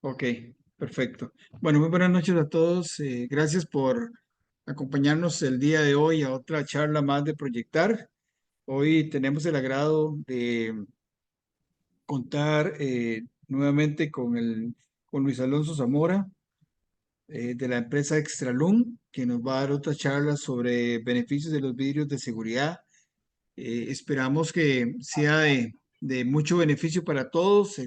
Ok, perfecto. Bueno, muy buenas noches a todos. Gracias por acompañarnos el día de hoy a otra charla más de Proyectar. Hoy tenemos el agrado de contar nuevamente con Luis Alonso Zamora de la empresa Extralum, que nos va a dar otra charla sobre beneficios de los vidrios de seguridad. Esperamos que sea de mucho beneficio para todos.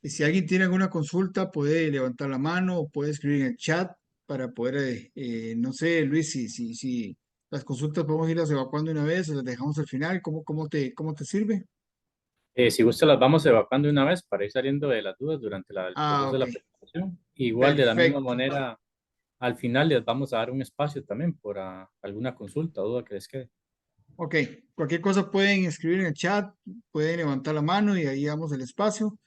Y si alguien tiene alguna consulta, puede levantar la mano o puede escribir en el chat para poder, no sé, Luis, si las consultas podemos irlas evacuando una vez o las dejamos al final, cómo te sirve? Si gusta, las vamos evacuando de una vez para ir saliendo de las dudas durante el Ah, proceso de ok, la presentación. Igual, de la misma perfecto. manera, al final les vamos a dar un espacio también por alguna consulta o duda que les quede. Ok, cualquier cosa pueden escribir en el chat, pueden levantar la mano y ahí damos el espacio.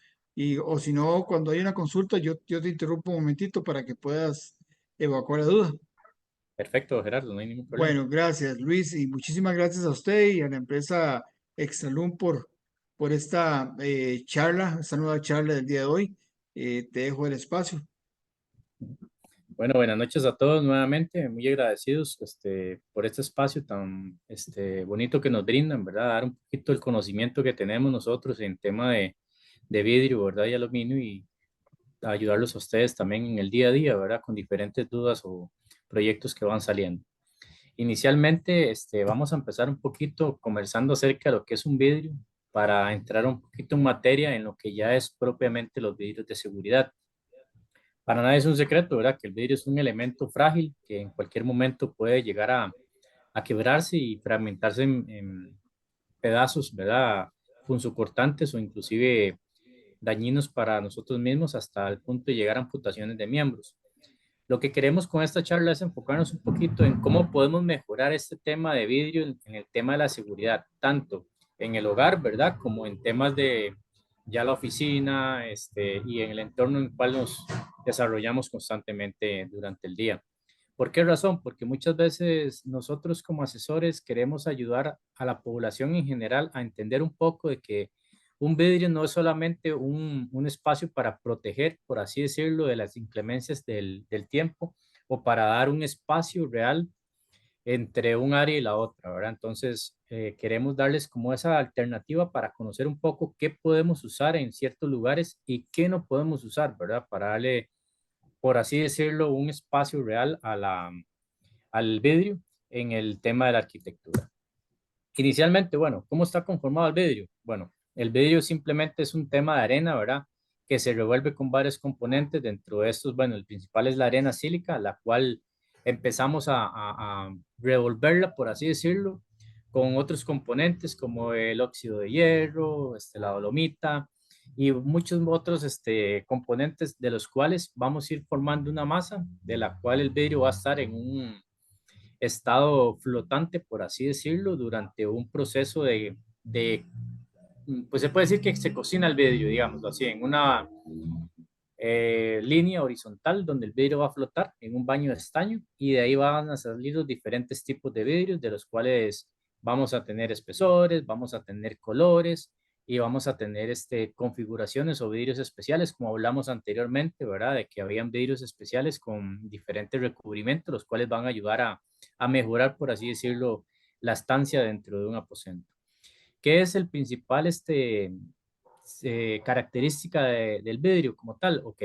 O si no, cuando hay una consulta, yo te interrumpo un momentito para que puedas evacuar la duda. Perfecto, Gerardo, no hay ningún problema. Bueno, gracias Luis y muchísimas gracias a usted y a la empresa Extralum por esta charla, esta nueva charla del día de hoy. Te dejo el espacio. Bueno, buenas noches a todos nuevamente, muy agradecidos por este espacio tan bonito que nos brindan, ¿verdad? Dar un poquito el conocimiento que tenemos nosotros en tema de vidrio, ¿verdad? Y aluminio y ayudarlos a ustedes también en el día a día, ¿verdad? Con diferentes dudas o proyectos que van saliendo. Inicialmente, vamos a empezar un poquito conversando acerca de lo que es un vidrio para entrar un poquito en materia en lo que ya es propiamente los vidrios de seguridad. Para nadie es un secreto, ¿verdad? Que el vidrio es un elemento frágil que en cualquier momento puede llegar a quebrarse y fragmentarse en pedazos, ¿verdad? Punzocortantes o inclusive dañinos para nosotros mismos hasta el punto de llegar a amputaciones de miembros. Lo que queremos con esta charla es enfocarnos un poquito en cómo podemos mejorar este tema de vidrio en el tema de la seguridad, tanto en el hogar, ¿verdad? Como en temas de ya la oficina, y en el entorno en el cual nos desarrollamos constantemente durante el día. ¿Por qué razón? Porque muchas veces nosotros como asesores queremos ayudar a la población en general a entender un poco de que un vidrio no es solamente un espacio para proteger, por así decirlo, de las inclemencias del tiempo o para dar un espacio real entre un área y la otra, ¿verdad? Entonces, queremos darles como esa alternativa para conocer un poco qué podemos usar en ciertos lugares y qué no podemos usar, ¿verdad? Para darle, por así decirlo, un espacio real al vidrio en el tema de la arquitectura. Inicialmente, bueno, ¿cómo está conformado el vidrio? Bueno, el vidrio simplemente es un tema de arena, ¿verdad? Que se revuelve con varios componentes. Dentro de estos, bueno, el principal es la arena sílica, la cual empezamos a revolverla, por así decirlo, con otros componentes como el óxido de hierro, la dolomita y muchos otros componentes de los cuales vamos a ir formando una masa de la cual el vidrio va a estar en un estado flotante, por así decirlo, durante un proceso pues se puede decir que se cocina el vidrio, digamos así, en una línea horizontal donde el vidrio va a flotar en un baño de estaño y de ahí van a salir los diferentes tipos de vidrios de los cuales vamos a tener espesores, vamos a tener colores y vamos a tener configuraciones o vidrios especiales, como hablamos anteriormente, ¿verdad? De que habían vidrios especiales con diferentes recubrimientos, los cuales van a ayudar a mejorar, por así decirlo, la estancia dentro de un aposento. ¿Qué es el principal característica del vidrio como tal? Ok,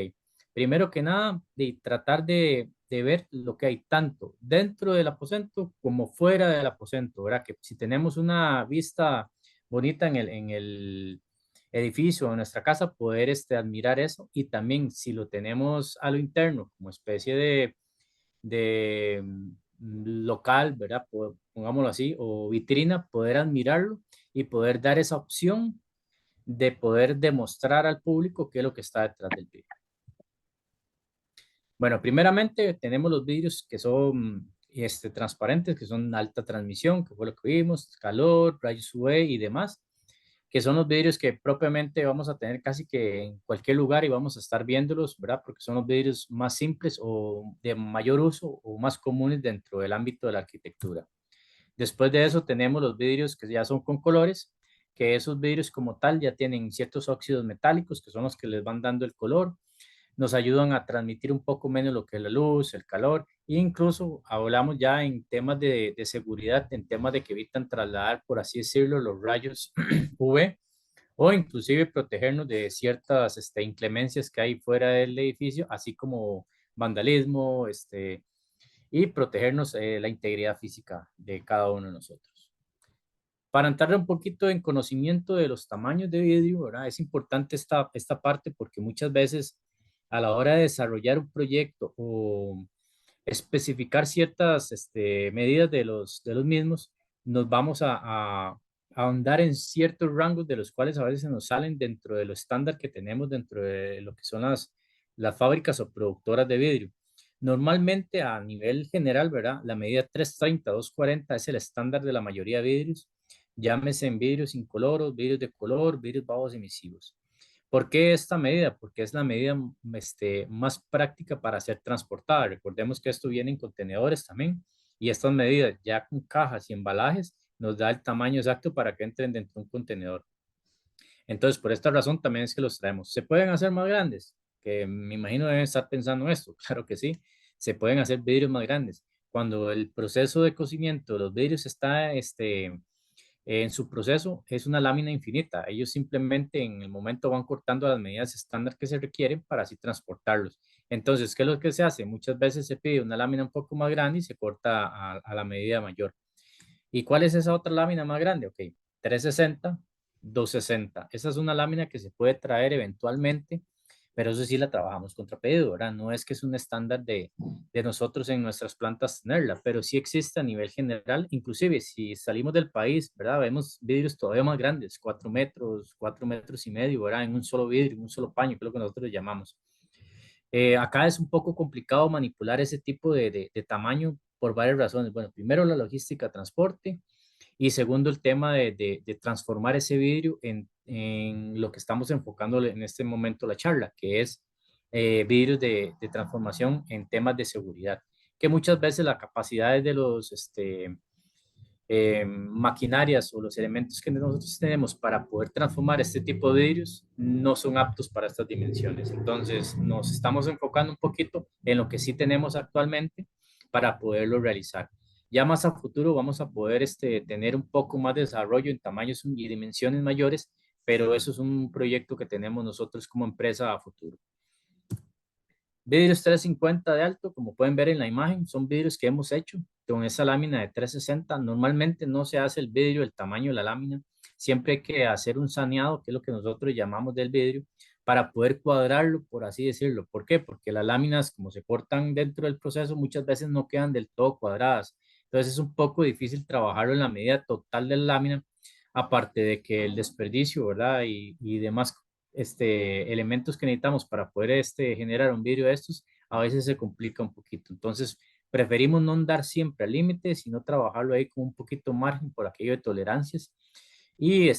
primero que nada, de tratar de ver lo que hay tanto dentro del aposento como fuera del aposento, ¿verdad? Que si tenemos una vista bonita en el edificio o en nuestra casa, poder admirar eso y también si lo tenemos a lo interno como especie de local, ¿verdad? Pongámoslo así, o vitrina, poder admirarlo y poder dar esa opción de poder demostrar al público qué es lo que está detrás del vidrio. Bueno, primeramente tenemos los vidrios que son transparentes, que son alta transmisión, que fue lo que vimos, calor, rayos UV y demás, que son los vidrios que propiamente vamos a tener casi que en cualquier lugar y vamos a estar viéndolos, ¿verdad? Porque son los vidrios más simples o de mayor uso o más comunes dentro del ámbito de la arquitectura. Después de eso tenemos los vidrios que ya son con colores, que esos vidrios como tal ya tienen ciertos óxidos metálicos que son los que les van dando el color. nos ayudan a transmitir un poco menos lo que es la luz, el calor, e incluso hablamos ya en temas de seguridad, en temas de que evitan trasladar, por así decirlo, los rayos UV o inclusive protegernos de ciertas inclemencias que hay fuera del edificio, así como vandalismo, y protegernos la integridad física de cada uno de nosotros. Para entrar un poquito en conocimiento de los tamaños de vidrio, ¿verdad? Es importante esta parte porque muchas veces a la hora de desarrollar un proyecto o especificar ciertas medidas de los mismos, nos vamos a ahondar en ciertos rangos de los cuales a veces se nos salen dentro de lo estándar que tenemos dentro de lo que son las fábricas o productoras de vidrio. Normalmente a nivel general, ¿verdad? La medida 330-240 es el estándar de la mayoría de vidrios, llámese en vidrios incoloros, vidrios de color, vidrios bajos emisivos. ¿Por qué esta medida? Porque es la medida más práctica para ser transportada. Recordemos que esto viene en contenedores también y estas medidas ya con cajas y embalajes nos da el tamaño exacto para que entren dentro de un contenedor. Entonces, por esta razón también es que los traemos. ¿Se pueden hacer más grandes? Que me imagino deben estar pensando esto. Claro que sí, se pueden hacer vidrios más grandes. Cuando el proceso de cocimiento de los vidrios está en su proceso es una lámina infinita. Ellos simplemente en el momento van cortando las medidas estándar que se requieren para así transportarlos. Entonces, ¿qué es lo que se hace? Muchas veces se pide una lámina un poco más grande y se corta a la medida mayor. ¿Y cuál es esa otra lámina más grande? Ok, 360, 260. Esa es una lámina que se puede traer eventualmente, pero eso sí la trabajamos contra pedido, ¿verdad? No es que es un estándar de nosotros en nuestras plantas tenerla, pero sí existe a nivel general. Inclusive si salimos del país, ¿verdad? Vemos vidrios todavía más grandes, 4 metros, 4 metros y medio, ¿verdad? En un solo vidrio, en un solo paño, que es lo que nosotros llamamos. Acá es un poco complicado manipular ese tipo de tamaño por varias razones. Bueno, primero la logística, transporte y segundo el tema de transformar ese vidrio en lo que estamos enfocando en este momento la charla, que es vidrios de transformación en temas de seguridad, que muchas veces las capacidades de los maquinarias o los elementos que nosotros tenemos para poder transformar este tipo de vidrios no son aptos para estas dimensiones. Entonces nos estamos enfocando un poquito en lo que sí tenemos actualmente para poderlo realizar. Ya más a futuro vamos a poder tener un poco más de desarrollo en tamaños y dimensiones mayores, pero eso es un proyecto que tenemos nosotros como empresa a futuro. Vidrios 350 de alto, como pueden ver en la imagen, son vidrios que hemos hecho con esa lámina de 360. Normalmente no se hace el vidrio el tamaño de la lámina, siempre hay que hacer un saneado, que es lo que nosotros llamamos del vidrio, para poder cuadrarlo, por así decirlo. ¿Por qué? Porque las láminas, como se cortan dentro del proceso, muchas veces no quedan del todo cuadradas. Entonces es un poco difícil trabajarlo en la medida total de la lámina, aparte de que el desperdicio, ¿verdad? Y demás elementos que necesitamos para poder generar un vidrio de estos, a veces se complica un poquito. Entonces, preferimos no andar siempre al límite, sino trabajarlo ahí con un poquito margen por aquello de tolerancias y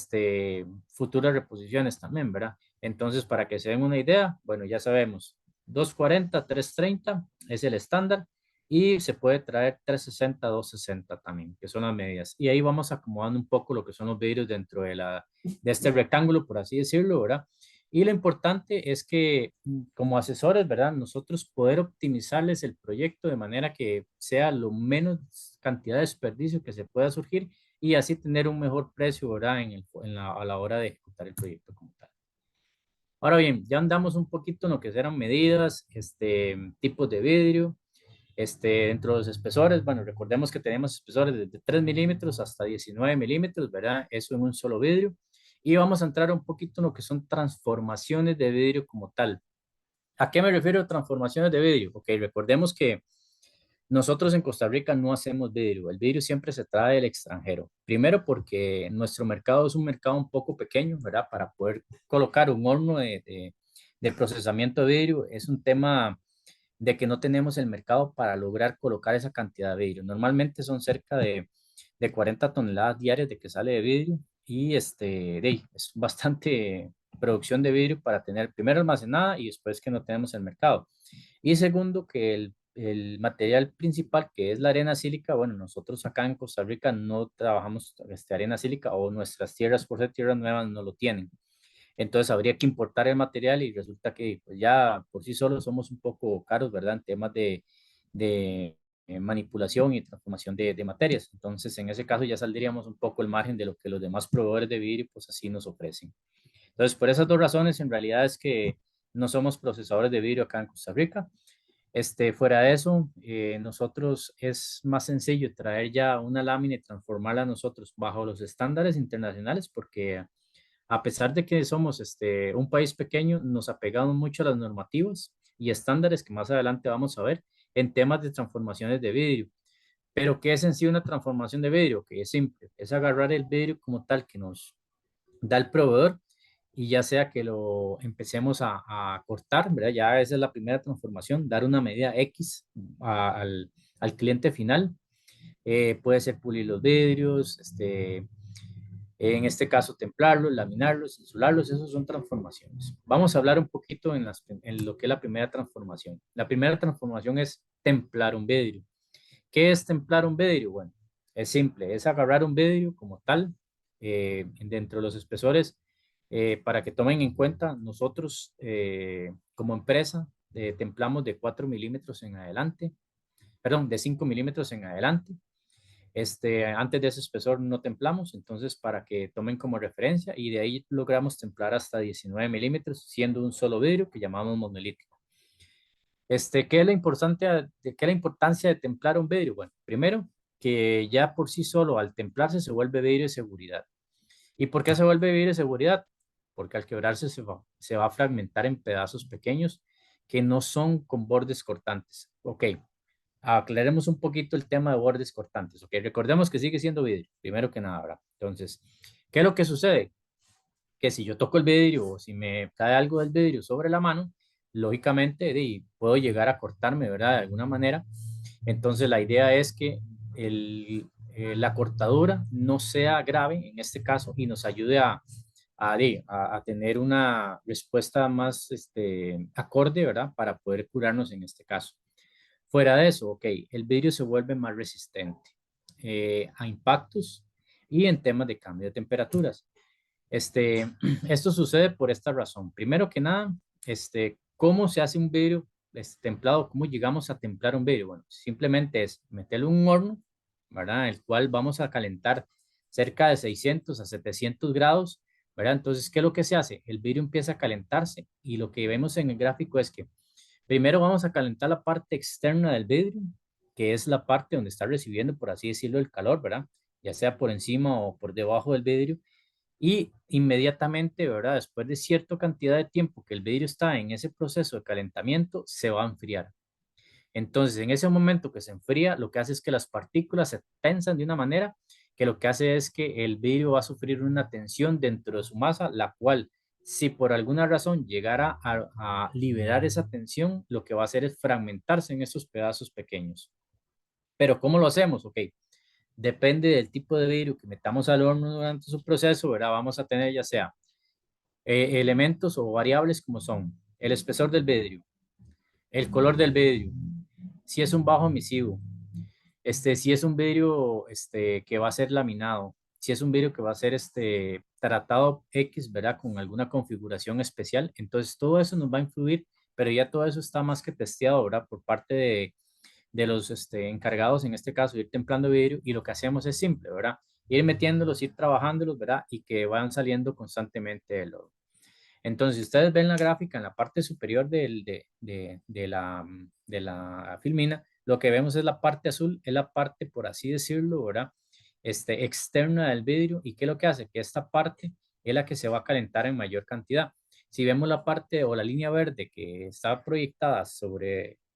futuras reposiciones también, ¿verdad? Entonces, para que se den una idea, bueno, ya sabemos, 240, 330 es el estándar y se puede traer 360, 260 también, que son las medidas. Y ahí vamos acomodando un poco lo que son los vidrios dentro de este rectángulo, por así decirlo, ¿verdad? Y lo importante es que como asesores, ¿verdad? Nosotros poder optimizarles el proyecto de manera que sea lo menos cantidad de desperdicio que se pueda surgir y así tener un mejor precio, ¿verdad? A la hora de ejecutar el proyecto como tal. Ahora bien, ya andamos un poquito en lo que serán medidas, tipos de vidrio, dentro de los espesores, bueno, recordemos que tenemos espesores desde 3 milímetros hasta 19 milímetros, ¿verdad? Eso en un solo vidrio. Y vamos a entrar un poquito en lo que son transformaciones de vidrio como tal. ¿A qué me refiero transformaciones de vidrio? Ok, recordemos que nosotros en Costa Rica no hacemos vidrio, el vidrio siempre se trae del extranjero. Primero porque nuestro mercado es un mercado un poco pequeño, ¿verdad? Para poder colocar un horno de procesamiento de vidrio es un tema de que no tenemos el mercado para lograr colocar esa cantidad de vidrio. Normalmente son cerca de 40 toneladas diarias de que sale de vidrio y es bastante producción de vidrio para tener primero almacenada y después que no tenemos el mercado. Y segundo, que el material principal, que es la arena sílica, bueno, nosotros acá en Costa Rica no trabajamos arena sílica o nuestras tierras, por ser tierras nuevas, no lo tienen. Entonces habría que importar el material y resulta que pues, ya por sí solos somos un poco caros, ¿verdad? En temas de manipulación y transformación de materias. Entonces, en ese caso ya saldríamos un poco el margen de lo que los demás proveedores de vidrio pues así nos ofrecen. Entonces, por esas dos razones, en realidad es que no somos procesadores de vidrio acá en Costa Rica. Fuera de eso, nosotros es más sencillo traer ya una lámina y transformarla nosotros bajo los estándares internacionales, porque a pesar de que somos un país pequeño, nos apegamos mucho a las normativas y estándares que más adelante vamos a ver en temas de transformaciones de vidrio. Pero, ¿qué es en sí una transformación de vidrio? Que es simple, es agarrar el vidrio como tal que nos da el proveedor y ya sea que lo empecemos a cortar, ¿verdad? Ya esa es la primera transformación, dar una medida X al cliente final. Puede ser pulir los vidrios, en este caso templarlos, laminarlos, insularlos, esos son transformaciones. Vamos a hablar un poquito en lo que es la primera transformación. La primera transformación es templar un vidrio. ¿Qué es templar un vidrio? Bueno, es simple, es agarrar un vidrio como tal, dentro de los espesores, para que tomen en cuenta, nosotros como empresa templamos de 4 milímetros en adelante, perdón, de 5 milímetros en adelante. Antes de ese espesor no templamos, entonces para que tomen como referencia y de ahí logramos templar hasta 19 milímetros, siendo un solo vidrio que llamamos monolítico. ¿Qué es la importancia de templar un vidrio? Bueno, primero, que ya por sí solo al templarse se vuelve vidrio de seguridad. ¿Y por qué se vuelve vidrio de seguridad? Porque al quebrarse se va a fragmentar en pedazos pequeños que no son con bordes cortantes. Ok, aclaremos un poquito el tema de bordes cortantes. Ok, recordemos que sigue siendo vidrio, primero que nada, ¿verdad? Entonces, ¿qué es lo que sucede? Que si yo toco el vidrio o si me cae algo del vidrio sobre la mano, lógicamente puedo llegar a cortarme, ¿verdad? De alguna manera. Entonces la idea es que la cortadura no sea grave en este caso y nos ayude a tener una respuesta más acorde, ¿verdad? Para poder curarnos en este caso. Fuera de eso, ok, el vidrio se vuelve más resistente a impactos y en temas de cambio de temperaturas. Esto sucede por esta razón. Primero que nada, ¿cómo se hace un vidrio templado? ¿Cómo llegamos a templar un vidrio? Bueno, simplemente es meterlo en un horno, ¿verdad? El cual vamos a calentar cerca de 600 a 700 grados, ¿verdad? Entonces, ¿qué es lo que se hace? El vidrio empieza a calentarse y lo que vemos en el gráfico es que primero vamos a calentar la parte externa del vidrio, que es la parte donde está recibiendo, por así decirlo, el calor, ¿verdad? Ya sea por encima o por debajo del vidrio y inmediatamente, ¿verdad? Después de cierta cantidad de tiempo que el vidrio está en ese proceso de calentamiento, se va a enfriar. Entonces, en ese momento que se enfría, lo que hace es que las partículas se tensan de una manera que lo que hace es que el vidrio va a sufrir una tensión dentro de su masa, la cual, si por alguna razón llegara a liberar esa tensión, lo que va a hacer es fragmentarse en esos pedazos pequeños. Pero ¿cómo lo hacemos? Ok, depende del tipo de vidrio que metamos al horno durante su proceso, ¿verdad? Vamos a tener ya sea elementos o variables como son el espesor del vidrio, el color del vidrio, si es un bajo emisivo, si es un vidrio que va a ser laminado, si es un vidrio que va a ser tratado X, ¿verdad? Con alguna configuración especial. Entonces todo eso nos va a influir, pero ya todo eso está más que testeado, ¿verdad? Por parte de los encargados, en este caso, de ir templando vidrio, y lo que hacemos es simple, ¿verdad? Ir metiéndolos, ir trabajándolos, ¿verdad? Y que van saliendo constantemente del lodo. Entonces, si ustedes ven la gráfica en la parte superior de la filmina, lo que vemos es la parte azul, es la parte, por así decirlo, ¿verdad? Externa del vidrio. ¿Y qué es lo que hace? Que esta parte es la que se va a calentar en mayor cantidad. Si vemos la parte o la línea verde que está proyectada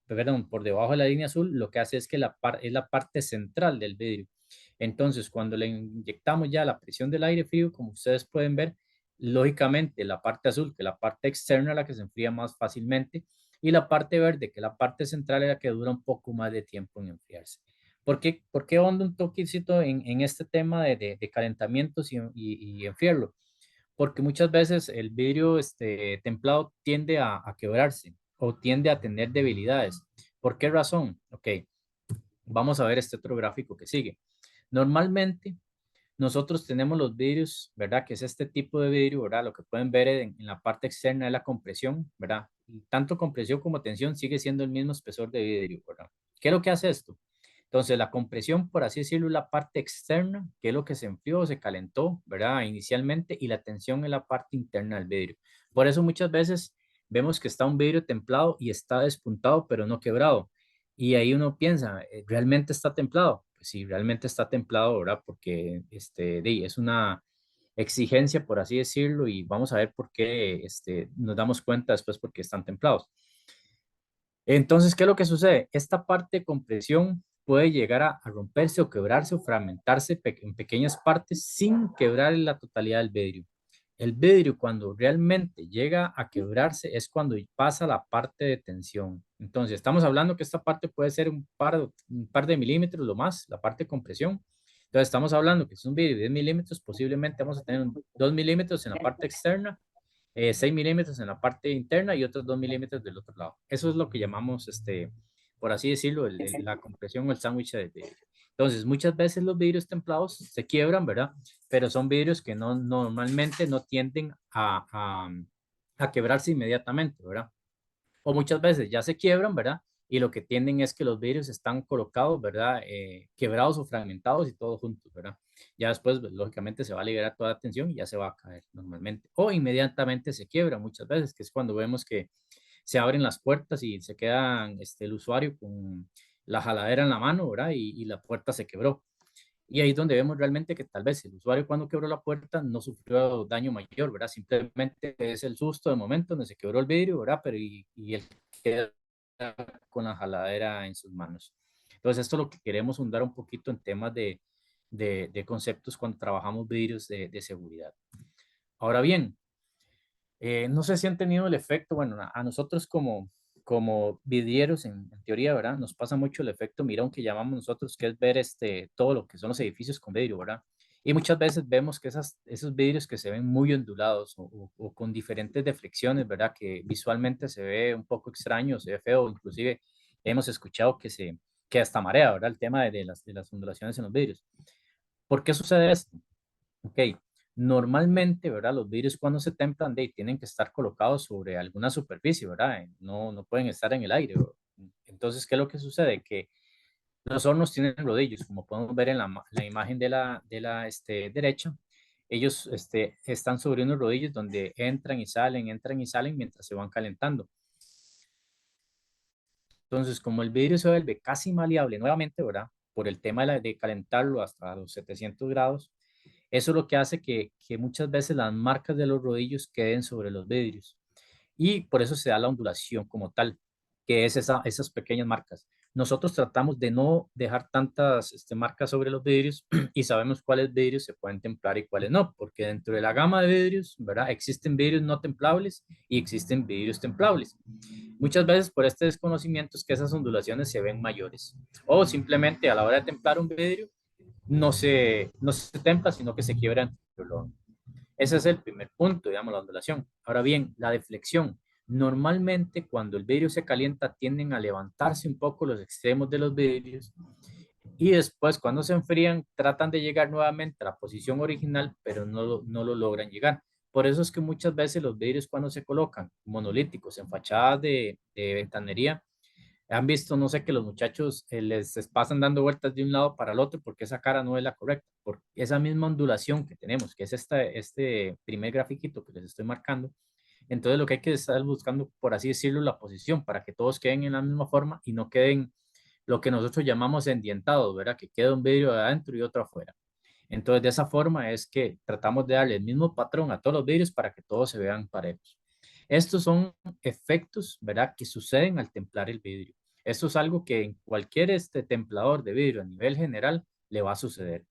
perdón, por debajo de la línea azul, lo que hace es que es la parte central del vidrio. Entonces, cuando le inyectamos ya la presión del aire frío, como ustedes pueden ver, lógicamente la parte azul, que es la parte externa, la que se enfría más fácilmente, y la parte verde, que es la parte central, es la que dura un poco más de tiempo en enfriarse. Por qué hondo un toquecito en este tema de calentamientos y enfriarlo? Porque muchas veces el vidrio templado tiende a quebrarse o tiende a tener debilidades. ¿Por qué razón? Ok, vamos a ver este otro gráfico que sigue. Normalmente, nosotros tenemos los vidrios, ¿verdad? Que es este tipo de vidrio, ¿verdad? Lo que pueden ver en la parte externa de la compresión, ¿verdad? Y tanto compresión como tensión sigue siendo el mismo espesor de vidrio, ¿verdad? ¿Qué es lo que hace esto? Entonces, la compresión, por así decirlo, es la parte externa, que es lo que se enfrió, se calentó, ¿verdad? Inicialmente, y la tensión es la parte interna del vidrio. Por eso muchas veces vemos que está un vidrio templado y está despuntado, pero no quebrado. Y ahí uno piensa, ¿realmente está templado? Pues sí, realmente está templado, ¿verdad? Porque es una exigencia, por así decirlo, y vamos a ver por qué nos damos cuenta después porque están templados. Entonces, ¿qué es lo que sucede? Esta parte de compresión puede llegar a romperse o quebrarse o fragmentarse en pequeñas partes sin quebrar la totalidad del vidrio. El vidrio cuando realmente llega a quebrarse es cuando pasa la parte de tensión. Entonces, estamos hablando que esta parte puede ser un par de milímetros lo más, la parte de compresión. Entonces, estamos hablando que es un vidrio de 10 milímetros, posiblemente vamos a tener 2 milímetros en la parte externa, 6 milímetros en la parte interna y otros 2 milímetros del otro lado. Eso es lo que llamamos, por así decirlo, la compresión o el sándwich de vidrio. Entonces, muchas veces los vidrios templados se quiebran, ¿verdad? Pero son vidrios que no, normalmente no tienden a quebrarse inmediatamente, ¿verdad? O muchas veces ya se quiebran, ¿verdad? Y lo que tienden es que los vidrios están colocados, ¿verdad? Quebrados o fragmentados y todos juntos, ¿verdad? Ya después, pues, lógicamente, se va a liberar toda la tensión y ya se va a caer normalmente. O inmediatamente se quiebra muchas veces, que es cuando vemos que se abren las puertas y se queda el usuario con la jaladera en la mano, ¿verdad? Y la puerta se quebró. Y ahí es donde vemos realmente que tal vez el usuario cuando quebró la puerta no sufrió daño mayor, ¿verdad? Simplemente es el susto de momento donde se quebró el vidrio, ¿verdad? Pero y él queda con la jaladera en sus manos. Entonces esto es lo que queremos hundar un poquito en temas de conceptos cuando trabajamos vidrios de seguridad. Ahora bien, no sé si han tenido el efecto, bueno, a nosotros como vidrieros en teoría, ¿verdad? Nos pasa mucho el efecto mirón que llamamos nosotros, que es ver todo lo que son los edificios con vidrio, ¿verdad? Y muchas veces vemos que esos vidrios que se ven muy ondulados o con diferentes deflexiones, ¿verdad? Que visualmente se ve un poco extraño, se ve feo, inclusive hemos escuchado que hasta marea, ¿verdad? El tema de las ondulaciones en los vidrios. ¿Por qué sucede esto? Ok, normalmente, ¿verdad? Los vidrios cuando se templan, tienen que estar colocados sobre alguna superficie, ¿verdad? No, no pueden estar en el aire. Entonces, ¿qué es lo que sucede? Que los hornos tienen rodillos, como podemos ver en la imagen de la derecha. Ellos están sobre unos rodillos donde entran y salen mientras se van calentando. Entonces, como el vidrio se vuelve casi maleable nuevamente, ¿verdad? Por el tema de calentarlo hasta los 700 grados, eso es lo que hace que muchas veces las marcas de los rodillos queden sobre los vidrios y por eso se da la ondulación como tal, que es esas pequeñas marcas. Nosotros tratamos de no dejar tantas marcas sobre los vidrios y sabemos cuáles vidrios se pueden templar y cuáles no, porque dentro de la gama de vidrios, ¿verdad? Existen vidrios no templables y existen vidrios templables. Muchas veces por este desconocimiento es que esas ondulaciones se ven mayores o simplemente a la hora de templar un vidrio no se templa, sino que se quiebra entre el horno. Ese es el primer punto, digamos, la ondulación. Ahora bien, la deflexión. Normalmente cuando el vidrio se calienta tienden a levantarse un poco los extremos de los vidrios y después cuando se enfrían tratan de llegar nuevamente a la posición original, pero no lo logran llegar. Por eso es que muchas veces los vidrios cuando se colocan monolíticos en fachadas de ventanería, han visto, no sé, que los muchachos les pasan dando vueltas de un lado para el otro porque esa cara no es la correcta, por esa misma ondulación que tenemos, que es este primer grafiquito que les estoy marcando. Entonces lo que hay que estar buscando, por así decirlo, la posición para que todos queden en la misma forma y no queden lo que nosotros llamamos endientados, ¿verdad? Que quede un vidrio adentro y otro afuera. Entonces de esa forma es que tratamos de darle el mismo patrón a todos los vidrios para que todos se vean parejos. Estos son efectos, ¿verdad? Que suceden al templar el vidrio. Esto es algo que en cualquier templador de vidrio a nivel general le va a suceder.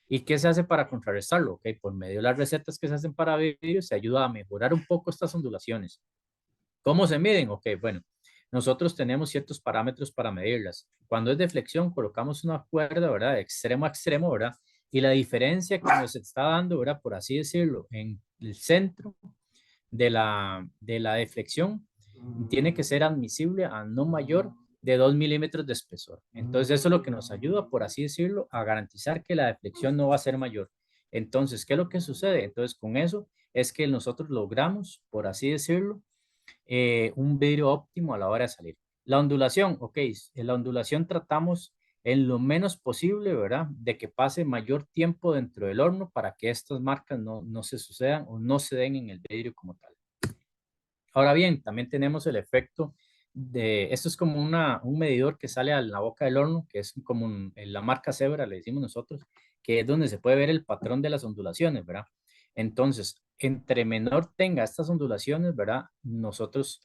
¿Y qué se hace para contrarrestarlo? Ok, por medio de las recetas que se hacen para vidrio se ayuda a mejorar un poco estas ondulaciones. ¿Cómo se miden? Ok, bueno, nosotros tenemos ciertos parámetros para medirlas. Cuando es de flexión, colocamos una cuerda, ¿verdad? De extremo a extremo, ¿verdad? Y la diferencia que nos está dando, ¿verdad? Por así decirlo, en el centro de la deflexión tiene que ser admisible a no mayor de 2 milímetros de espesor. Entonces eso es lo que nos ayuda, por así decirlo, a garantizar que la deflexión no va a ser mayor. Entonces, ¿qué es lo que sucede? Entonces, con eso es que nosotros logramos, por así decirlo, un vidrio óptimo a la hora de salir. La ondulación, ok, en la ondulación tratamos en lo menos posible, ¿verdad? De que pase mayor tiempo dentro del horno para que estas marcas no se sucedan o no se den en el vidrio como tal. Ahora bien, también tenemos el efecto de, esto es como un medidor que sale a la boca del horno, que es como en la marca cebra, le decimos nosotros, que es donde se puede ver el patrón de las ondulaciones, ¿verdad? Entonces, entre menor tenga estas ondulaciones, ¿verdad? Nosotros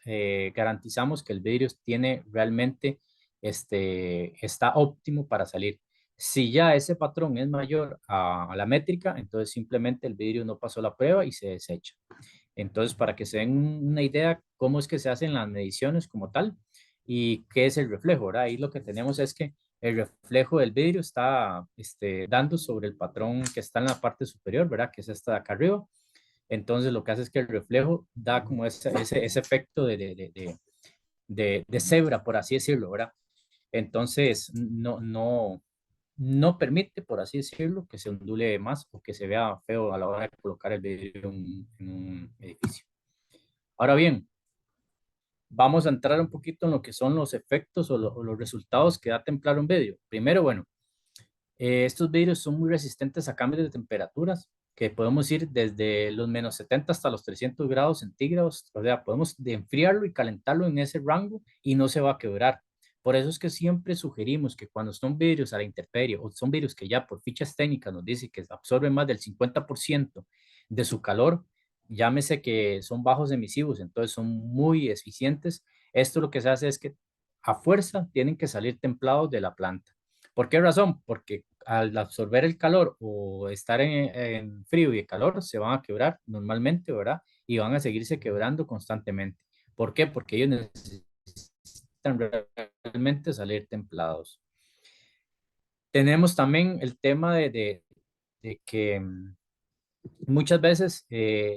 garantizamos que el vidrio tiene realmente, está óptimo para salir. Si ya ese patrón es mayor a la métrica, entonces simplemente el vidrio no pasó la prueba y se desecha. Entonces, para que se den una idea cómo es que se hacen las mediciones como tal y qué es el reflejo, ¿verdad? Ahí lo que tenemos es que el reflejo del vidrio está dando sobre el patrón que está en la parte superior, ¿verdad? Que es esta de acá arriba. Entonces, lo que hace es que el reflejo da como ese efecto de cebra, por así decirlo, ¿verdad? Entonces, no permite, por así decirlo, que se ondule más o que se vea feo a la hora de colocar el vidrio en un edificio. Ahora bien, vamos a entrar un poquito en lo que son los efectos o los resultados que da templar un vidrio. Primero, bueno, estos vidrios son muy resistentes a cambios de temperaturas, que podemos ir desde los -70 hasta los 300 grados centígrados. O sea, podemos enfriarlo y calentarlo en ese rango y no se va a quebrar. Por eso es que siempre sugerimos que cuando son vidrios a la intemperie o son vidrios que ya por fichas técnicas nos dice que absorben más del 50% de su calor, llámese que son bajos emisivos, entonces son muy eficientes. Esto lo que se hace es que a fuerza tienen que salir templados de la planta. ¿Por qué razón? Porque al absorber el calor o estar en frío y calor, se van a quebrar normalmente, ¿verdad? Y van a seguirse quebrando constantemente. ¿Por qué? Porque ellos necesitan realmente salir templados. Tenemos también el tema de que muchas veces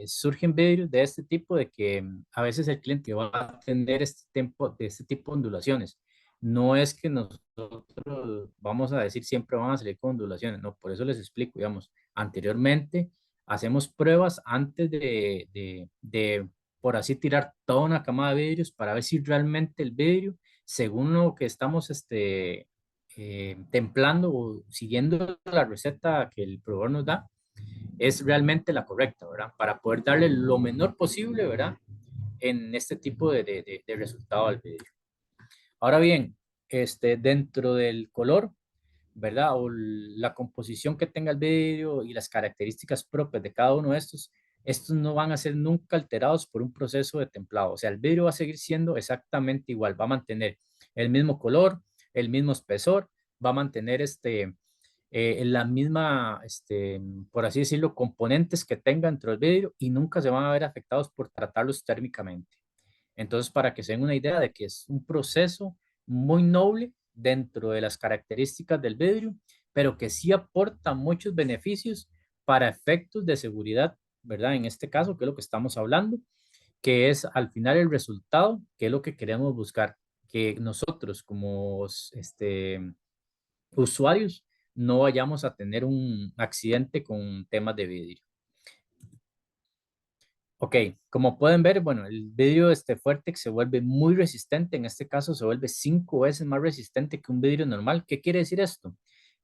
surgen vidrios de este tipo, de que a veces el cliente va a tener este tipo de ondulaciones. No es que nosotros vamos a decir siempre van a salir con ondulaciones, no, por eso les explico, digamos, anteriormente hacemos pruebas antes por así tirar toda una camada de vidrios para ver si realmente el vidrio, según lo que estamos templando o siguiendo la receta que el proveedor nos da, es realmente la correcta, ¿verdad? Para poder darle lo menor posible, ¿verdad? En este tipo de resultado al vidrio. Ahora bien, dentro del color, ¿verdad? O la composición que tenga el vidrio y las características propias de cada uno de estos no van a ser nunca alterados por un proceso de templado. O sea, el vidrio va a seguir siendo exactamente igual, va a mantener el mismo color, el mismo espesor, va a mantener la misma, por así decirlo, componentes que tenga dentro del vidrio y nunca se van a ver afectados por tratarlos térmicamente. Entonces, para que se den una idea de que es un proceso muy noble dentro de las características del vidrio, pero que sí aporta muchos beneficios para efectos de seguridad, ¿verdad? En este caso, que es lo que estamos hablando, que es al final el resultado, que es lo que queremos buscar, que nosotros como usuarios no vayamos a tener un accidente con temas de vidrio. Ok, como pueden ver, bueno, el vidrio fuerte se vuelve muy resistente, en este caso se vuelve 5 veces más resistente que un vidrio normal. ¿Qué quiere decir esto?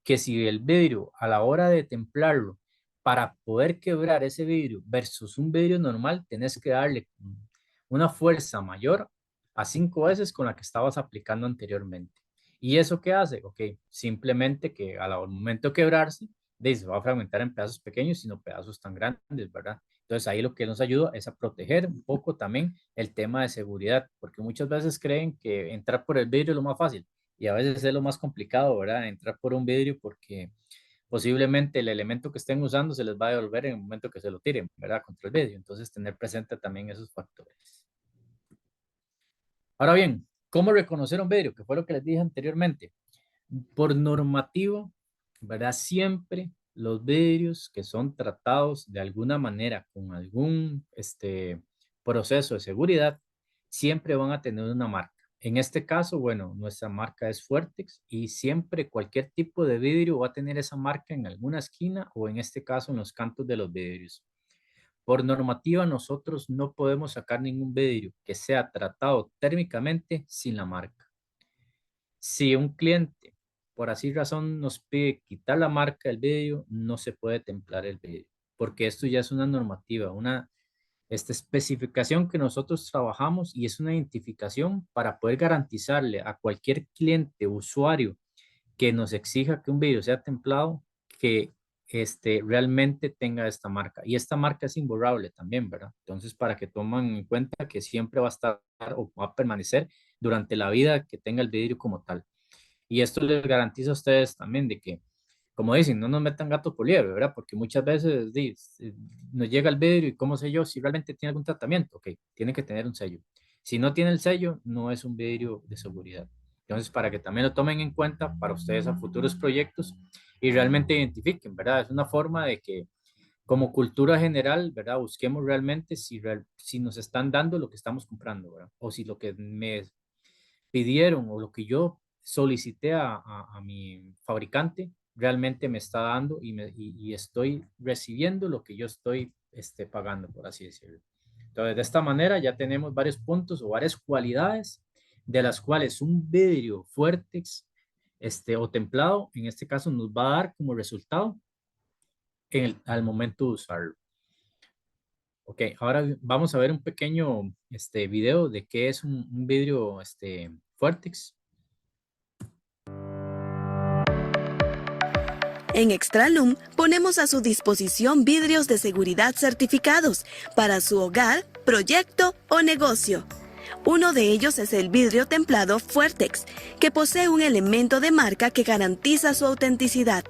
Que si el vidrio a la hora de templarlo, para poder quebrar ese vidrio versus un vidrio normal, tenés que darle una fuerza mayor a 5 veces con la que estabas aplicando anteriormente. ¿Y eso qué hace? Ok, simplemente que al momento de quebrarse, se va a fragmentar en pedazos pequeños, sino pedazos tan grandes, ¿verdad? Entonces ahí lo que nos ayuda es a proteger un poco también el tema de seguridad, porque muchas veces creen que entrar por el vidrio es lo más fácil y a veces es lo más complicado, ¿verdad? Entrar por un vidrio porque posiblemente el elemento que estén usando se les va a devolver en el momento que se lo tiren, ¿verdad? Contra el vidrio. Entonces tener presente también esos factores. Ahora bien, ¿cómo reconocer un vidrio? Que fue lo que les dije anteriormente. Por normativo, ¿verdad? Siempre los vidrios que son tratados de alguna manera con algún proceso de seguridad, siempre van a tener una marca. En este caso, bueno, nuestra marca es Fuertex y siempre cualquier tipo de vidrio va a tener esa marca en alguna esquina o en este caso en los cantos de los vidrios. Por normativa, nosotros no podemos sacar ningún vidrio que sea tratado térmicamente sin la marca. Si un cliente, por así razón, nos pide quitar la marca del vidrio, no se puede templar el vidrio, porque esto ya es una normativa, una esta especificación que nosotros trabajamos y es una identificación para poder garantizarle a cualquier cliente, usuario que nos exija que un vidrio sea templado, que realmente tenga esta marca. Y esta marca es imborrable también, ¿verdad? Entonces, para que tomen en cuenta que siempre va a estar o va a permanecer durante la vida que tenga el vidrio como tal. Y esto les garantiza a ustedes también de que, como dicen, no nos metan gato por liebre, ¿verdad? Porque muchas veces nos llega el vidrio y cómo sé yo si realmente tiene algún tratamiento. Ok, tiene que tener un sello. Si no tiene el sello, no es un vidrio de seguridad. Entonces, para que también lo tomen en cuenta para ustedes a futuros proyectos y realmente identifiquen, ¿verdad? Es una forma de que como cultura general, ¿verdad? Busquemos realmente si nos están dando lo que estamos comprando, ¿verdad? O si lo que me pidieron o lo que yo solicité a mi fabricante realmente me está dando y estoy recibiendo lo que yo estoy pagando, por así decirlo. Entonces, de esta manera ya tenemos varios puntos o varias cualidades de las cuales un vidrio fuerte o templado, en este caso, nos va a dar como resultado al momento de usarlo. Ok, ahora vamos a ver un pequeño video de qué es un vidrio Fuertex. En Extralum ponemos a su disposición vidrios de seguridad certificados para su hogar, proyecto o negocio. Uno de ellos es el vidrio templado Fuertex, que posee un elemento de marca que garantiza su autenticidad.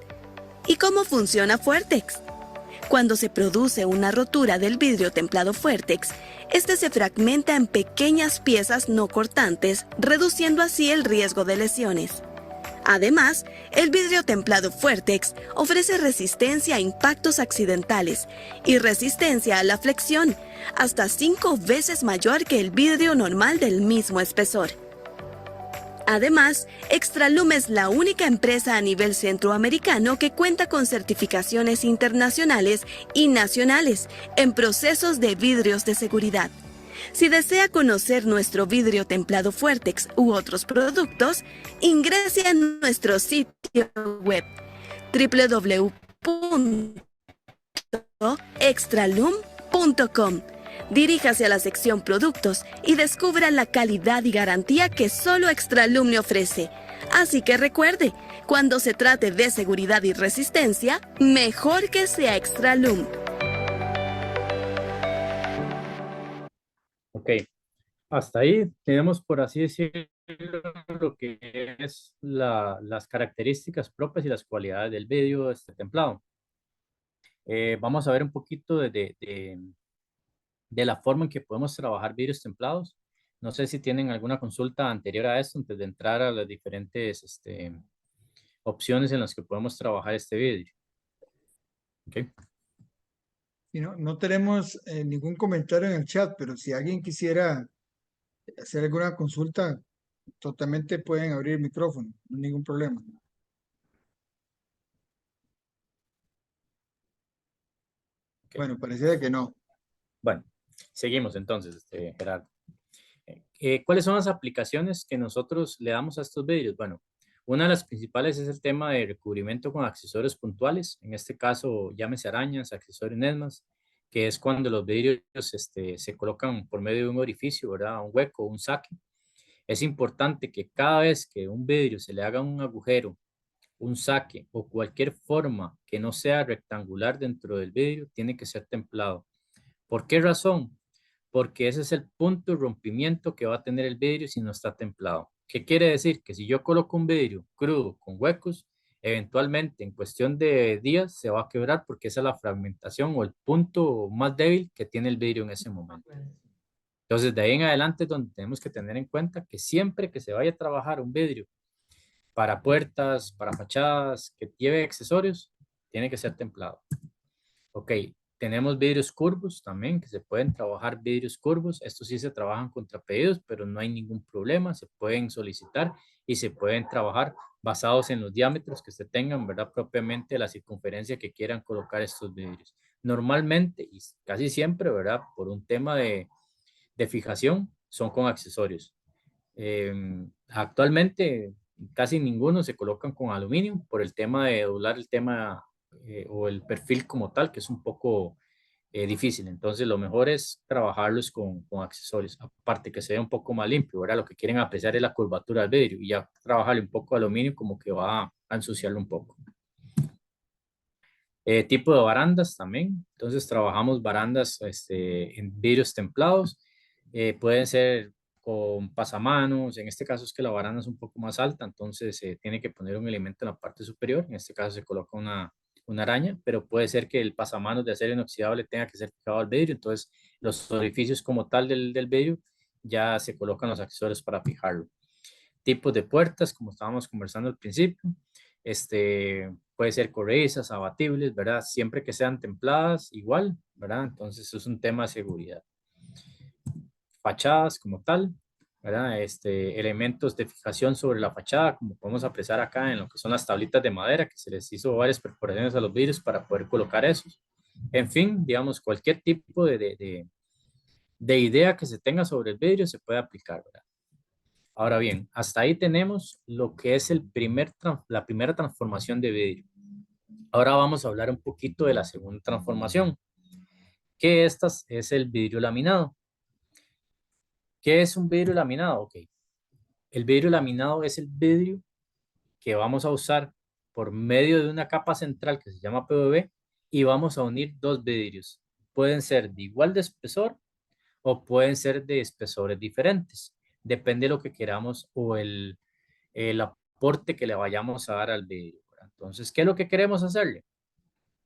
¿Y cómo funciona Fuertex? Cuando se produce una rotura del vidrio templado Fuertex, este se fragmenta en pequeñas piezas no cortantes, reduciendo así el riesgo de lesiones. Además, el vidrio templado Fuertex ofrece resistencia a impactos accidentales y resistencia a la flexión, hasta 5 veces mayor que el vidrio normal del mismo espesor. Además, Extralum es la única empresa a nivel centroamericano que cuenta con certificaciones internacionales y nacionales en procesos de vidrios de seguridad. Si desea conocer nuestro vidrio templado Fuertex u otros productos, ingrese a nuestro sitio web www.extralum.com. Diríjase a la sección Productos y descubra la calidad y garantía que solo Extralum le ofrece. Así que recuerde, cuando se trate de seguridad y resistencia, mejor que sea Extralum. Ok, hasta ahí tenemos, por así decirlo, lo que es las características propias y las cualidades del vidrio templado. Vamos a ver un poquito de la forma en que podemos trabajar vidrios templados. No sé si tienen alguna consulta anterior a esto, antes de entrar a las diferentes opciones en las que podemos trabajar este vidrio. Okay. Y no tenemos ningún comentario en el chat, pero si alguien quisiera hacer alguna consulta, totalmente pueden abrir el micrófono, no hay ningún problema. Okay. Bueno, pareciera que no. Bueno, seguimos entonces, Gerardo. ¿Cuáles son las aplicaciones que nosotros le damos a estos vidrios? Bueno, una de las principales es el tema de recubrimiento con accesorios puntuales. En este caso, llámese arañas, accesorios Nesmas, que es cuando los vidrios se colocan por medio de un orificio, ¿verdad? Un hueco, un saque. Es importante que cada vez que un vidrio se le haga un agujero, un saque o cualquier forma que no sea rectangular dentro del vidrio, tiene que ser templado. ¿Por qué razón? Porque ese es el punto de rompimiento que va a tener el vidrio si no está templado. ¿Qué quiere decir? Que si yo coloco un vidrio crudo con huecos, eventualmente en cuestión de días se va a quebrar porque esa es la fragmentación o el punto más débil que tiene el vidrio en ese momento. Entonces, de ahí en adelante es donde tenemos que tener en cuenta que siempre que se vaya a trabajar un vidrio para puertas, para fachadas, que lleve accesorios, tiene que ser templado. Ok, tenemos vidrios curvos también, que se pueden trabajar vidrios curvos. Estos sí se trabajan contra pedidos, pero no hay ningún problema. Se pueden solicitar y se pueden trabajar basados en los diámetros que se tengan, ¿verdad? Propiamente la circunferencia que quieran colocar estos vidrios. Normalmente y casi siempre, ¿verdad? Por un tema de fijación, son con accesorios. Actualmente casi ninguno se colocan con aluminio por el tema de doblar el tema o el perfil como tal, que es un poco difícil. Entonces lo mejor es trabajarlos con accesorios, aparte que se vea un poco más limpio, ¿verdad? Lo que quieren apreciar es la curvatura del vidrio y ya trabajarle un poco de aluminio como que va a ensuciarlo un poco. Tipo de barandas también. Entonces trabajamos barandas en vidrios templados. Pueden ser con pasamanos. En este caso es que la baranda es un poco más alta, entonces se tiene que poner un elemento en la parte superior. En este caso se coloca una araña, pero puede ser que el pasamanos de acero inoxidable tenga que ser fijado al vidrio. Entonces los orificios como tal del vidrio ya se colocan los accesorios para fijarlo. Tipos de puertas, como estábamos conversando al principio. Puede ser corredizas, abatibles, ¿verdad? Siempre que sean templadas, igual, ¿verdad? Entonces, eso es un tema de seguridad. Fachadas como tal, ¿verdad? Elementos de fijación sobre la fachada, como podemos apreciar acá en lo que son las tablitas de madera, que se les hizo varias perforaciones a los vidrios para poder colocar esos. En fin, digamos, cualquier tipo de idea que se tenga sobre el vidrio se puede aplicar, ¿verdad? Ahora bien, hasta ahí tenemos lo que es la primera transformación de vidrio. Ahora vamos a hablar un poquito de la segunda transformación, que es el vidrio laminado. ¿Qué es un vidrio laminado? Ok, el vidrio laminado es el vidrio que vamos a usar por medio de una capa central que se llama PVB y vamos a unir dos vidrios. Pueden ser de igual de espesor o pueden ser de espesores diferentes. Depende de lo que queramos o el aporte que le vayamos a dar al vidrio. Entonces, ¿qué es lo que queremos hacerle?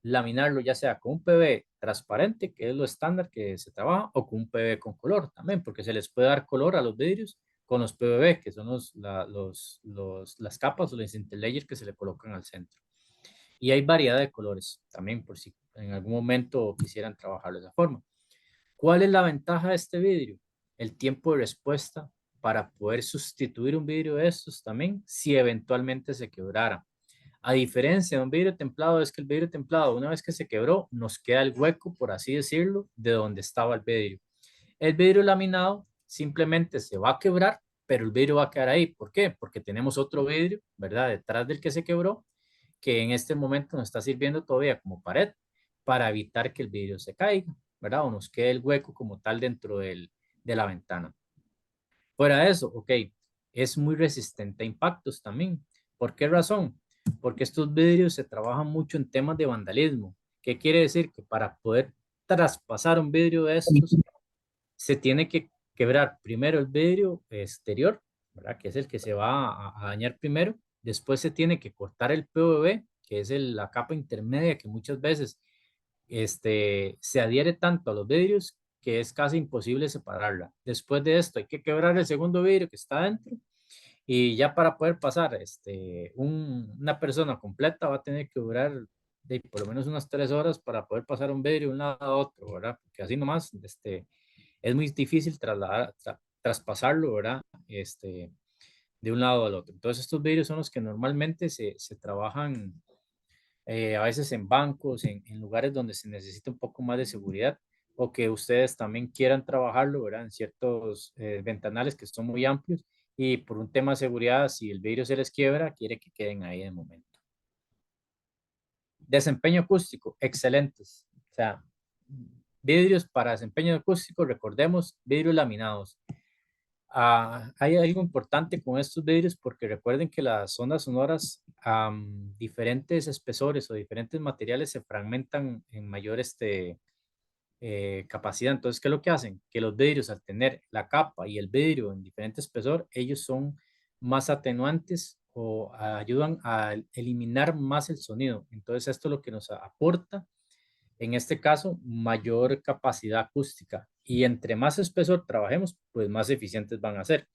Laminarlo ya sea con un PV transparente, que es lo estándar que se trabaja, o con un PV con color también, porque se les puede dar color a los vidrios con los PVB, que son las capas o los interlayers que se le colocan al centro. Y hay variedad de colores también, por si en algún momento quisieran trabajarlo de esa forma. ¿Cuál es la ventaja de este vidrio? El tiempo de respuesta para poder sustituir un vidrio de estos también si eventualmente se quebrara. A diferencia de un vidrio templado, es que el vidrio templado, una vez que se quebró, nos queda el hueco, por así decirlo, de donde estaba el vidrio. El vidrio laminado simplemente se va a quebrar, pero el vidrio va a quedar ahí. ¿Por qué? Porque tenemos otro vidrio, ¿verdad? Detrás del que se quebró, que en este momento nos está sirviendo todavía como pared para evitar que el vidrio se caiga, ¿verdad? O nos quede el hueco como tal dentro de la ventana. Fuera de eso, ok, es muy resistente a impactos también. ¿Por qué razón? Porque estos vidrios se trabajan mucho en temas de vandalismo. ¿Qué quiere decir? Que para poder traspasar un vidrio de estos, se tiene que quebrar primero el vidrio exterior, ¿verdad? Que es el que se va a dañar primero. Después se tiene que cortar el PVB, que es la capa intermedia que muchas veces se adhiere tanto a los vidrios que es casi imposible separarla. Después de esto hay que quebrar el segundo vidrio que está dentro y ya para poder pasar una persona completa va a tener que durar por lo menos unas 3 horas para poder pasar un vidrio de un lado a otro, ¿verdad? Porque así nomás es muy difícil traspasarlo, ¿verdad? De un lado al otro. Entonces estos vidrios son los que normalmente se trabajan a veces en bancos, en lugares donde se necesita un poco más de seguridad o que ustedes también quieran trabajarlo, ¿verdad? En ciertos ventanales que son muy amplios y por un tema de seguridad, si el vidrio se les quiebra, quiere que queden ahí de momento. Desempeño acústico, excelentes. O sea, vidrios para desempeño acústico, recordemos, vidrios laminados. Hay algo importante con estos vidrios porque recuerden que las ondas sonoras a diferentes espesores o diferentes materiales se fragmentan en mayor capacidad. Entonces, ¿qué es lo que hacen? Que los vidrios al tener la capa y el vidrio en diferente espesor, ellos son más atenuantes o ayudan a eliminar más el sonido. Entonces, esto es lo que nos aporta en este caso, mayor capacidad acústica. Y entre más espesor trabajemos, pues más eficientes van a ser.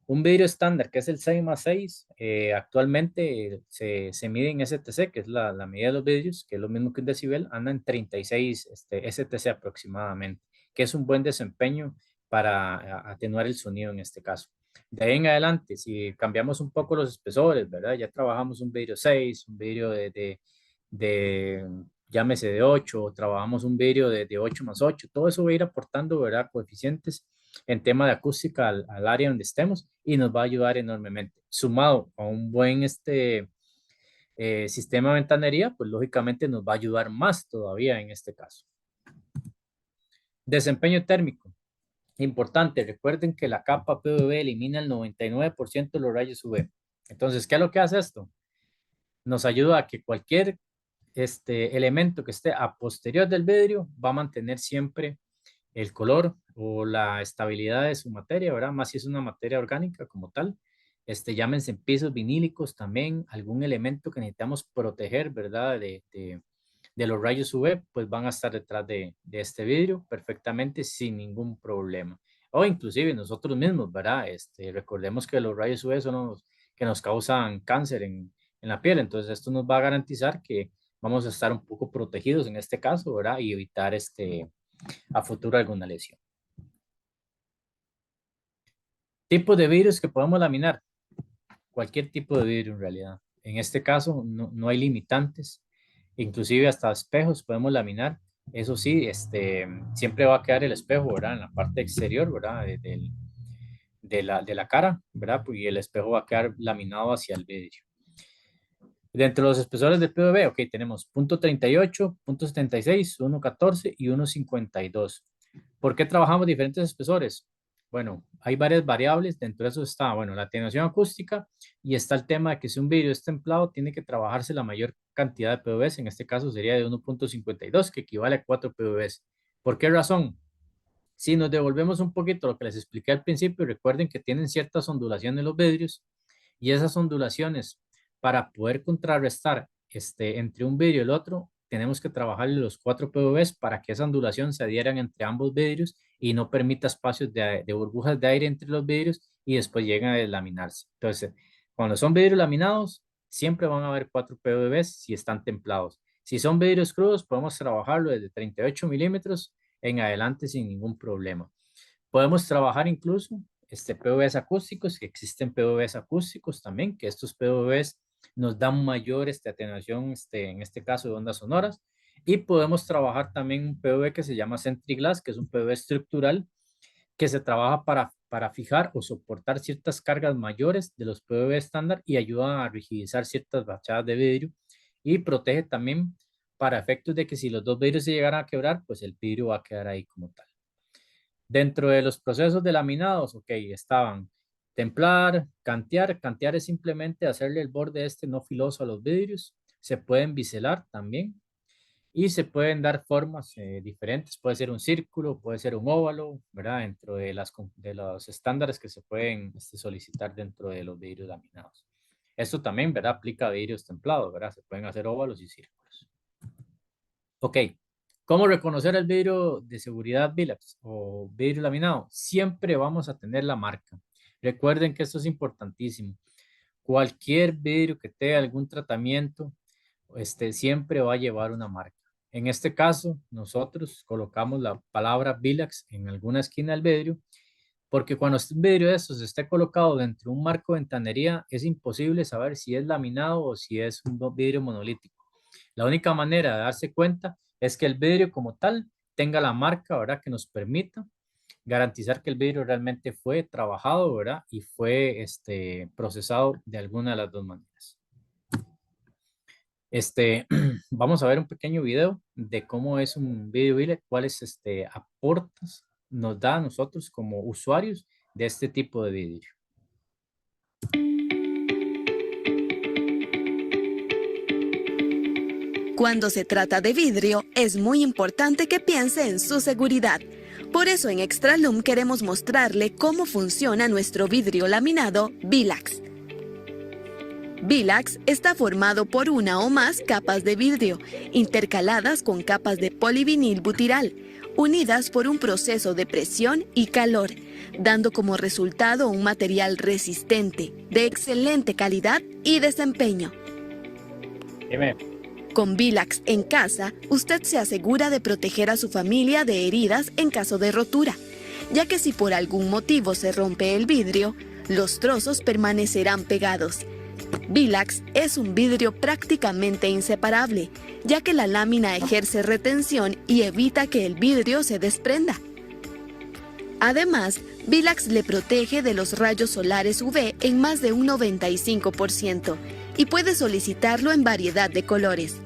Un vidrio estándar que es el 6x6, actualmente se mide en STC, que es la medida de los vidrios, que es lo mismo que un decibel, anda en 36 STC aproximadamente, que es un buen desempeño para atenuar el sonido en este caso. De ahí en adelante, si cambiamos un poco los espesores, ¿verdad? Ya trabajamos un vidrio 6, un vidrio llámese de 8, o trabajamos un vidrio de 8x8, todo eso va a ir aportando, ¿verdad? Coeficientes en tema de acústica al área donde estemos y nos va a ayudar enormemente. Sumado a un buen sistema de ventanería, pues lógicamente nos va a ayudar más todavía en este caso. Desempeño térmico. Importante, recuerden que la capa PVB elimina el 99% de los rayos UV. Entonces, ¿qué es lo que hace esto? Nos ayuda a que cualquier elemento que esté a posterior del vidrio va a mantener siempre el color o la estabilidad de su materia, ¿verdad? Más si es una materia orgánica como tal. Llámense pisos vinílicos también, algún elemento que necesitamos proteger, ¿verdad? De los rayos UV, pues van a estar detrás de este vidrio perfectamente sin ningún problema. O inclusive nosotros mismos, ¿verdad? Recordemos que los rayos UV son los que nos causan cáncer en la piel, entonces esto nos va a garantizar que vamos a estar un poco protegidos en este caso, ¿verdad? Y evitar a futuro alguna lesión. Tipos de vidrios que podemos laminar. Cualquier tipo de vidrio en realidad. En este caso no hay limitantes. Inclusive hasta espejos podemos laminar. Eso sí, siempre va a quedar el espejo, ¿verdad? En la parte exterior, ¿verdad? De la cara, ¿verdad? Y el espejo va a quedar laminado hacia el vidrio. Dentro de los espesores de PVB, ok, tenemos .38, .76, 1.14 y 1.52. ¿Por qué trabajamos diferentes espesores? Bueno, hay varias variables, dentro de eso está, bueno, la atenuación acústica y está el tema de que si un vidrio es templado, tiene que trabajarse la mayor cantidad de PVBs, en este caso sería de 1.52, que equivale a 4 PVBs. ¿Por qué razón? Si nos devolvemos un poquito lo que les expliqué al principio, recuerden que tienen ciertas ondulaciones los vidrios y esas ondulaciones, para poder contrarrestar entre un vidrio y el otro, tenemos que trabajar los 4 PVBs para que esa ondulación se adhieran entre ambos vidrios y no permita espacios de burbujas de aire entre los vidrios y después lleguen a deslaminarse. Entonces, cuando son vidrios laminados, siempre van a haber 4 PVBs si están templados. Si son vidrios crudos, podemos trabajarlo desde 38 milímetros en adelante sin ningún problema. Podemos trabajar incluso PVBs acústicos, que existen PVBs acústicos también, que estos PVBs nos dan mayor atenuación, en este caso de ondas sonoras. Y podemos trabajar también un PVB que se llama Centriglass, que es un PVB estructural que se trabaja para fijar o soportar ciertas cargas mayores de los PVB estándar y ayuda a rigidizar ciertas fachadas de vidrio y protege también para efectos de que si los dos vidrios se llegaran a quebrar, pues el vidrio va a quedar ahí como tal. Dentro de los procesos de laminados, ok, estaban templar, cantear. Cantear es simplemente hacerle el borde no filoso a los vidrios. Se pueden biselar también y se pueden dar formas diferentes. Puede ser un círculo, puede ser un óvalo, ¿verdad? Dentro de los estándares que se pueden solicitar dentro de los vidrios laminados. Esto también, ¿verdad? Aplica a vidrios templados, ¿verdad? Se pueden hacer óvalos y círculos. Ok. ¿Cómo reconocer el vidrio de seguridad Bilax o vidrio laminado? Siempre vamos a tener la marca. Recuerden que esto es importantísimo. Cualquier vidrio que tenga algún tratamiento, siempre va a llevar una marca. En este caso, nosotros colocamos la palabra Bilax en alguna esquina del vidrio, porque cuando un vidrio de estos esté colocado dentro de un marco de ventanería, es imposible saber si es laminado o si es un vidrio monolítico. La única manera de darse cuenta es que el vidrio como tal tenga la marca, ¿verdad? Que nos permita garantizar que el vidrio realmente fue trabajado, ¿verdad? Y fue procesado de alguna de las dos maneras. Vamos a ver un pequeño video de cómo es un vidrio Bilax, cuáles aportes nos da a nosotros como usuarios de este tipo de vidrio. Cuando se trata de vidrio, es muy importante que piense en su seguridad. Por eso en Extralum queremos mostrarle cómo funciona nuestro vidrio laminado Bilax. Bilax está formado por una o más capas de vidrio, intercaladas con capas de polivinil butiral, unidas por un proceso de presión y calor, dando como resultado un material resistente, de excelente calidad y desempeño. Dime. Con Vilax en casa, usted se asegura de proteger a su familia de heridas en caso de rotura, ya que si por algún motivo se rompe el vidrio, los trozos permanecerán pegados. Vilax es un vidrio prácticamente inseparable, ya que la lámina ejerce retención y evita que el vidrio se desprenda. Además, Vilax le protege de los rayos solares UV en más de un 95% y puede solicitarlo en variedad de colores.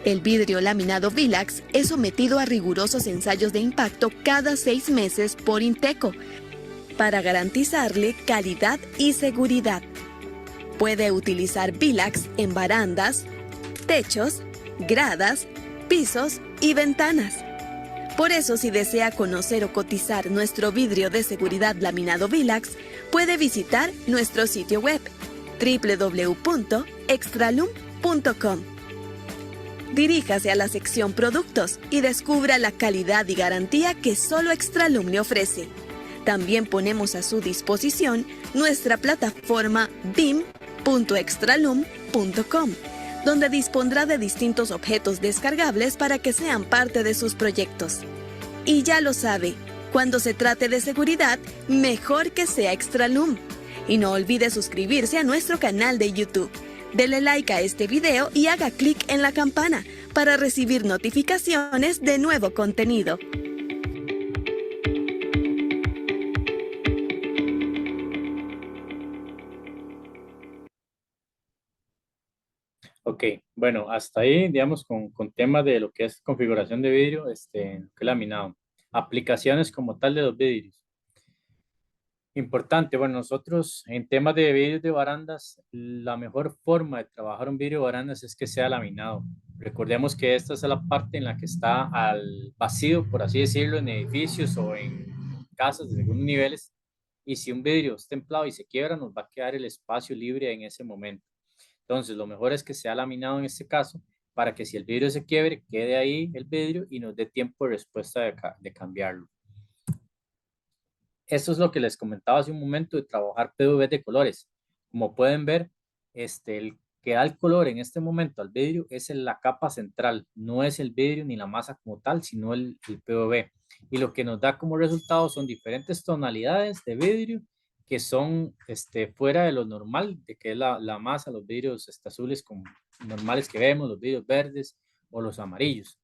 El vidrio laminado Vilax es sometido a rigurosos ensayos de impacto cada 6 meses por Inteco para garantizarle calidad y seguridad. Puede utilizar Vilax en barandas, techos, gradas, pisos y ventanas. Por eso, si desea conocer o cotizar nuestro vidrio de seguridad laminado Vilax, puede visitar nuestro sitio web www.extralum.com. Diríjase a la sección Productos y descubra la calidad y garantía que solo Extralum le ofrece. También ponemos a su disposición nuestra plataforma bim.extralum.com, donde dispondrá de distintos objetos descargables para que sean parte de sus proyectos. Y ya lo sabe, cuando se trate de seguridad, mejor que sea Extralum. Y no olvide suscribirse a nuestro canal de YouTube. Dele like a este video y haga clic en la campana para recibir notificaciones de nuevo contenido. Ok, bueno, hasta ahí, digamos, con temas de lo que es configuración de vidrio, lo que es laminado. Aplicaciones como tal de los vidrios. Importante, bueno, nosotros en temas de vidrios de barandas, la mejor forma de trabajar un vidrio de barandas es que sea laminado. Recordemos que esta es la parte en la que está al vacío, por así decirlo, en edificios o en casas de algunos niveles. Y si un vidrio es templado y se quiebra, nos va a quedar el espacio libre en ese momento. Entonces, lo mejor es que sea laminado en este caso, para que si el vidrio se quiebre, quede ahí el vidrio y nos dé tiempo de respuesta de cambiarlo. Esto es lo que les comentaba hace un momento de trabajar PVB de colores. Como pueden ver, el que da el color en este momento al vidrio es la capa central, no es el vidrio ni la masa como tal, sino el PVB. Y lo que nos da como resultado son diferentes tonalidades de vidrio que son fuera de lo normal, de que es la masa, los vidrios azules como normales que vemos, los vidrios verdes o los amarillos.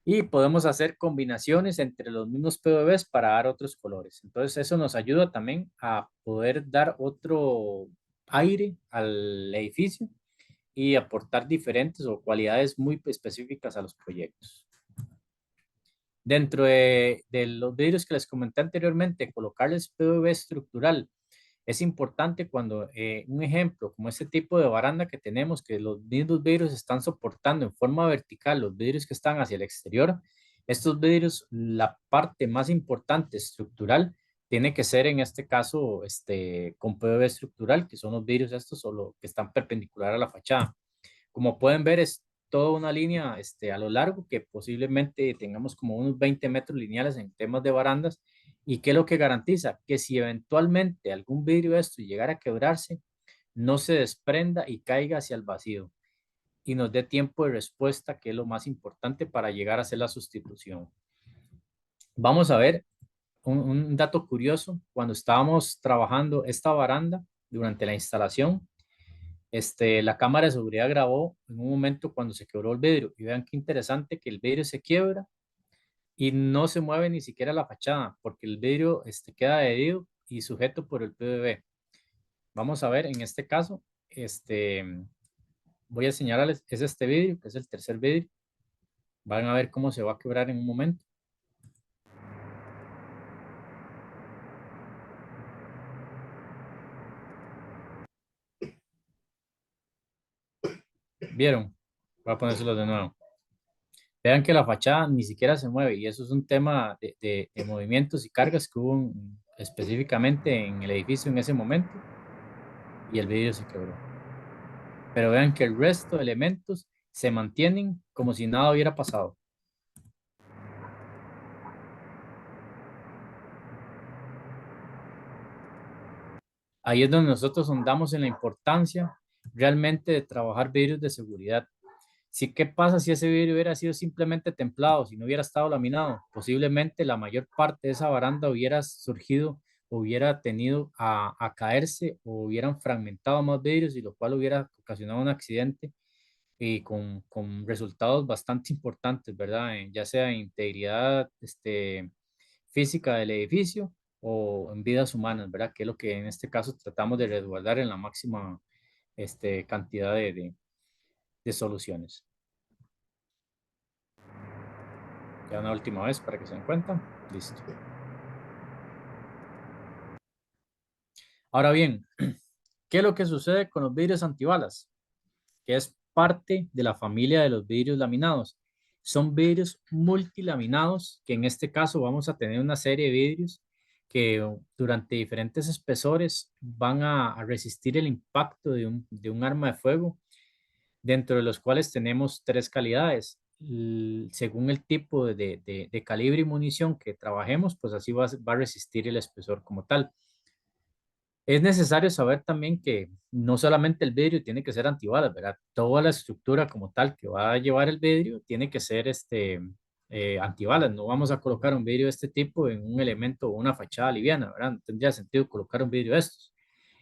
Y podemos hacer combinaciones entre los mismos PVBs para dar otros colores. Entonces eso nos ayuda también a poder dar otro aire al edificio y aportar diferentes o cualidades muy específicas a los proyectos. Dentro de los vidrios que les comenté anteriormente, colocarles PVB estructural es importante cuando, un ejemplo, como este tipo de baranda que tenemos, que los mismos vidrios están soportando en forma vertical, los vidrios que están hacia el exterior, estos vidrios, la parte más importante estructural, tiene que ser en este caso con PVB estructural, que son los vidrios estos o los que están perpendicular a la fachada. Como pueden ver, es toda una línea a lo largo que posiblemente tengamos como unos 20 metros lineales en temas de barandas. ¿Y qué es lo que garantiza? Que si eventualmente algún vidrio de esto llegara a quebrarse, no se desprenda y caiga hacia el vacío y nos dé tiempo de respuesta, que es lo más importante para llegar a hacer la sustitución. Vamos a ver un dato curioso. Cuando estábamos trabajando esta baranda durante la instalación, la cámara de seguridad grabó en un momento cuando se quebró el vidrio. Y vean qué interesante que el vidrio se quiebra y no se mueve ni siquiera la fachada, porque el vidrio queda adherido y sujeto por el PVB. Vamos a ver, en este caso, voy a señalarles, es este vidrio, que es el tercer vidrio. Van a ver cómo se va a quebrar en un momento. ¿Vieron? Voy a ponérselo de nuevo. Vean que la fachada ni siquiera se mueve y eso es un tema de movimientos y cargas que hubo específicamente en el edificio en ese momento y el vidrio se quebró. Pero vean que el resto de elementos se mantienen como si nada hubiera pasado. Ahí es donde nosotros andamos en la importancia realmente de trabajar vidrios de seguridad. Sí, ¿qué pasa si ese vidrio hubiera sido simplemente templado, si no hubiera estado laminado? Posiblemente la mayor parte de esa baranda hubiera surgido, hubiera tenido a caerse o hubieran fragmentado más vidrios y lo cual hubiera ocasionado un accidente y con resultados bastante importantes, ¿verdad? Ya sea en integridad física del edificio o en vidas humanas, ¿verdad? Que es lo que en este caso tratamos de resguardar en la máxima cantidad de soluciones. Ya una última vez para que se den cuenta. Listo. Ahora bien, ¿qué es lo que sucede con los vidrios antibalas? Que es parte de la familia de los vidrios laminados. Son vidrios multilaminados, que en este caso vamos a tener una serie de vidrios que durante diferentes espesores van a resistir el impacto de un arma de fuego, dentro de los cuales tenemos tres calidades. Según el tipo de calibre y munición que trabajemos, pues así va a resistir el espesor como tal. Es necesario saber también que no solamente el vidrio tiene que ser antibalas, ¿verdad? Toda la estructura como tal que va a llevar el vidrio tiene que ser antibalas. No vamos a colocar un vidrio de este tipo en un elemento o una fachada liviana, ¿verdad? No tendría sentido colocar un vidrio de estos.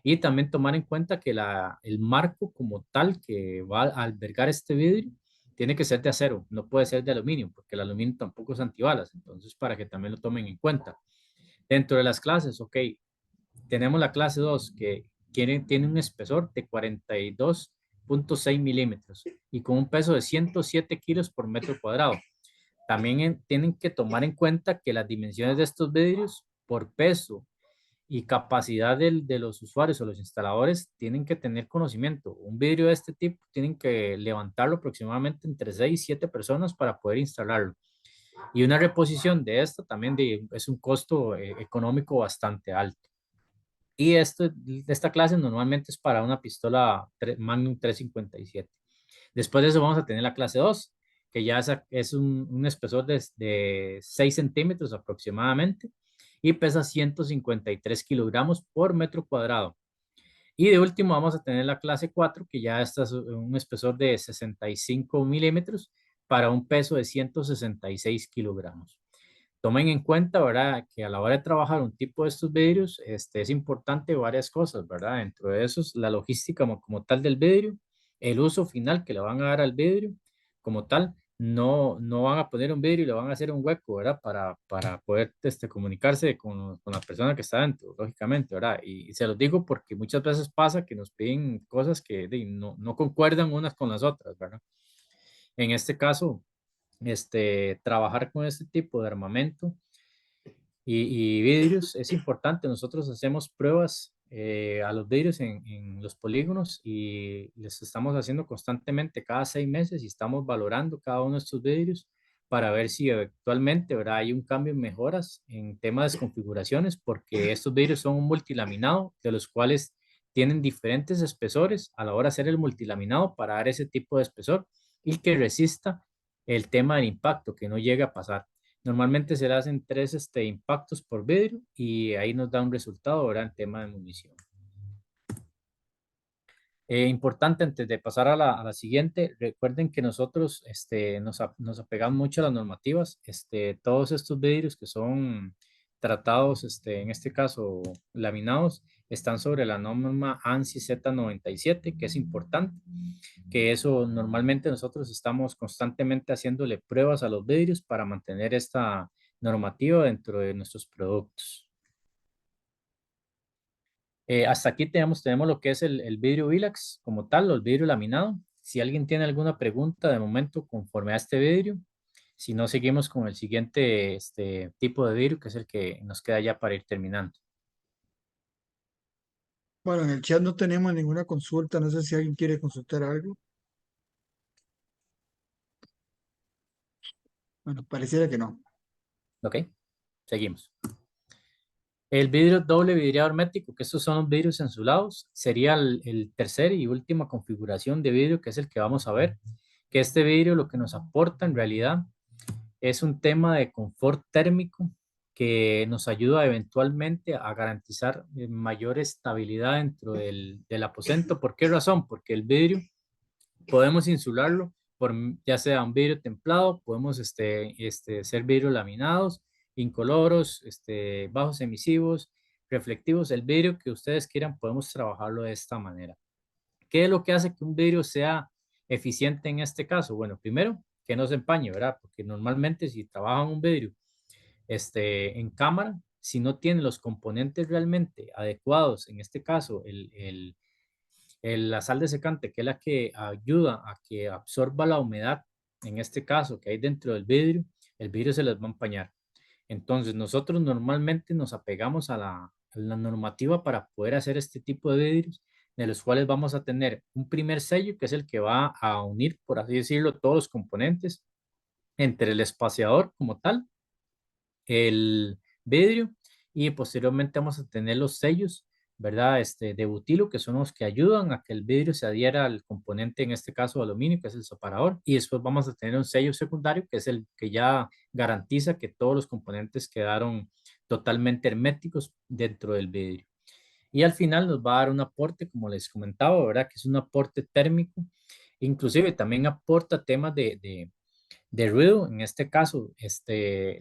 Y también tomar en cuenta que el marco como tal que va a albergar este vidrio tiene que ser de acero, no puede ser de aluminio, porque el aluminio tampoco es antibalas. Entonces, para que también lo tomen en cuenta. Dentro de las clases, ok, tenemos la clase 2 que tiene un espesor de 42.6 milímetros y con un peso de 107 kilos por metro cuadrado. También tienen que tomar en cuenta que las dimensiones de estos vidrios por peso y capacidad de los usuarios o los instaladores tienen que tener conocimiento. Un vidrio de este tipo tienen que levantarlo aproximadamente entre 6 y 7 personas para poder instalarlo. Y una reposición de esto también es un costo económico bastante alto. Y esta clase normalmente es para una pistola Magnum 357. Después de eso vamos a tener la clase 2, que ya es un espesor de 6 centímetros aproximadamente y pesa 153 kilogramos por metro cuadrado. Y de último vamos a tener la clase 4, que ya es un espesor de 65 milímetros para un peso de 166 kilogramos. Tomen en cuenta, ¿verdad? Que a la hora de trabajar un tipo de estos vidrios, es importante varias cosas, ¿verdad? Dentro de eso es la logística como tal del vidrio, el uso final que le van a dar al vidrio como tal. No van a poner un vidrio y le van a hacer un hueco, ¿verdad? Para poder comunicarse con la persona que está dentro, lógicamente, ¿verdad? Y se los digo porque muchas veces pasa que nos piden cosas que no concuerdan unas con las otras, ¿verdad? En este caso, trabajar con este tipo de armamento y vidrios es importante. Nosotros hacemos pruebas a los vidrios en los polígonos y les estamos haciendo constantemente cada 6 meses y estamos valorando cada uno de estos vidrios para ver si eventualmente, ¿verdad?, hay un cambio en mejoras en temas de configuraciones, porque estos vidrios son un multilaminado de los cuales tienen diferentes espesores a la hora de hacer el multilaminado para dar ese tipo de espesor y que resista el tema del impacto, que no llegue a pasar. Normalmente se le hacen 3 impactos por vidrio y ahí nos da un resultado ahora en tema de munición. Importante antes de pasar a la siguiente, recuerden que nosotros nos apegamos mucho a las normativas. Todos estos vidrios que son tratados, en este caso laminados, están sobre la norma ANSI Z97, que es importante, que eso normalmente nosotros estamos constantemente haciéndole pruebas a los vidrios para mantener esta normativa dentro de nuestros productos. Hasta aquí tenemos lo que es el vidrio Vilax como tal, o el vidrio laminado. Si alguien tiene alguna pregunta de momento conforme a este vidrio, si no, seguimos con el siguiente tipo de vidrio, que es el que nos queda ya para ir terminando. Bueno, en el chat no tenemos ninguna consulta. No sé si alguien quiere consultar algo. Bueno, pareciera que no. Ok, seguimos. El vidrio doble vidriado hermético, que estos son los vidrios ensulados, sería el tercer y última configuración de vidrio, que es el que vamos a ver. Que este vidrio lo que nos aporta en realidad es un tema de confort térmico que nos ayuda eventualmente a garantizar mayor estabilidad dentro del aposento. ¿Por qué razón? Porque el vidrio podemos insularlo por ya sea un vidrio templado, podemos ser vidrio laminados, incoloros, bajos emisivos, reflectivos, el vidrio que ustedes quieran, podemos trabajarlo de esta manera. ¿Qué es lo que hace que un vidrio sea eficiente en este caso? Bueno, primero, que no se empañe, ¿verdad? Porque normalmente si trabajan un vidrio en cámara, si no tiene los componentes realmente adecuados, en este caso la sal desecante, que es la que ayuda a que absorba la humedad, en este caso que hay dentro del vidrio, el vidrio se les va a empañar. Entonces nosotros normalmente nos apegamos a la normativa para poder hacer este tipo de vidrios, de los cuales vamos a tener un primer sello, que es el que va a unir, por así decirlo, todos los componentes entre el espaciador como tal, el vidrio, y posteriormente vamos a tener los sellos, ¿verdad? De butilo, que son los que ayudan a que el vidrio se adhiera al componente, en este caso aluminio, que es el separador, y después vamos a tener un sello secundario, que es el que ya garantiza que todos los componentes quedaron totalmente herméticos dentro del vidrio. Y al final nos va a dar un aporte, como les comentaba, ¿verdad? Que es un aporte térmico, inclusive también aporta temas de ruido. En este caso,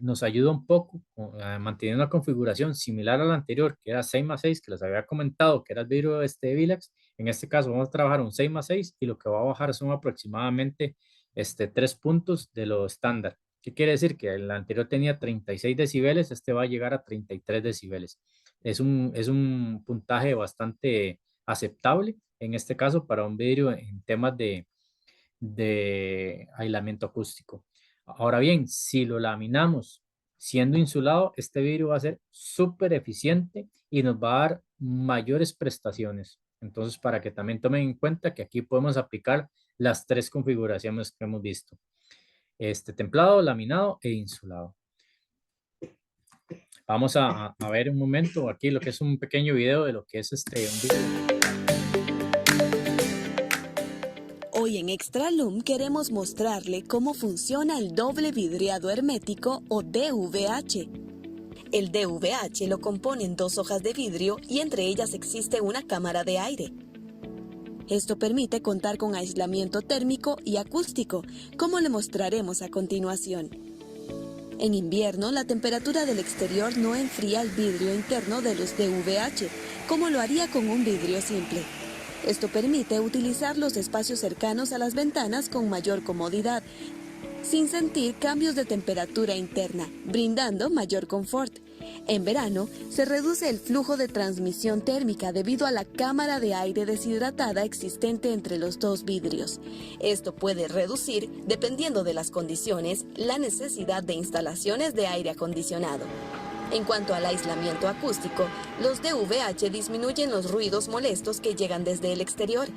nos ayuda un poco a mantener una configuración similar a la anterior, que era 6x6, que les había comentado, que era el vidrio Vilex. En este caso vamos a trabajar un 6x6 y lo que va a bajar son aproximadamente 3 puntos de lo estándar. ¿Qué quiere decir? Que el anterior tenía 36 decibeles, este va a llegar a 33 decibeles. Es un puntaje bastante aceptable, en este caso, para un vidrio en temas de aislamiento acústico. Ahora bien, si lo laminamos siendo insulado, este vidrio va a ser súper eficiente y nos va a dar mayores prestaciones. Entonces, para que también tomen en cuenta que aquí podemos aplicar las tres configuraciones que hemos visto: templado, laminado e insulado. Vamos a ver un momento aquí lo que es un pequeño video de lo que es un vidrio. Hoy en Extralum queremos mostrarle cómo funciona el doble vidriado hermético o DVH. El DVH lo componen 2 hojas de vidrio y entre ellas existe una cámara de aire. Esto permite contar con aislamiento térmico y acústico, como le mostraremos a continuación. En invierno, la temperatura del exterior no enfría el vidrio interno de los DVH, como lo haría con un vidrio simple. Esto permite utilizar los espacios cercanos a las ventanas con mayor comodidad, sin sentir cambios de temperatura interna, brindando mayor confort. En verano, se reduce el flujo de transmisión térmica debido a la cámara de aire deshidratada existente entre los dos vidrios. Esto puede reducir, dependiendo de las condiciones, la necesidad de instalaciones de aire acondicionado. En cuanto al aislamiento acústico, los DVH disminuyen los ruidos molestos que llegan desde el exterior.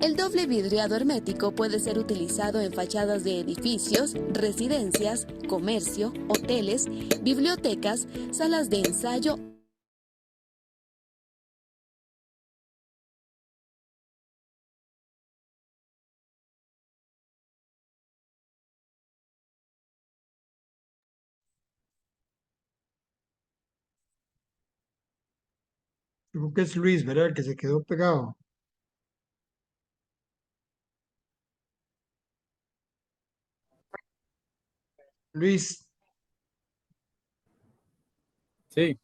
El doble vidriado hermético puede ser utilizado en fachadas de edificios, residencias, comercio, hoteles, bibliotecas, salas de ensayo. Creo que es Luis, ¿verdad? El que se quedó pegado. Luis, Sí,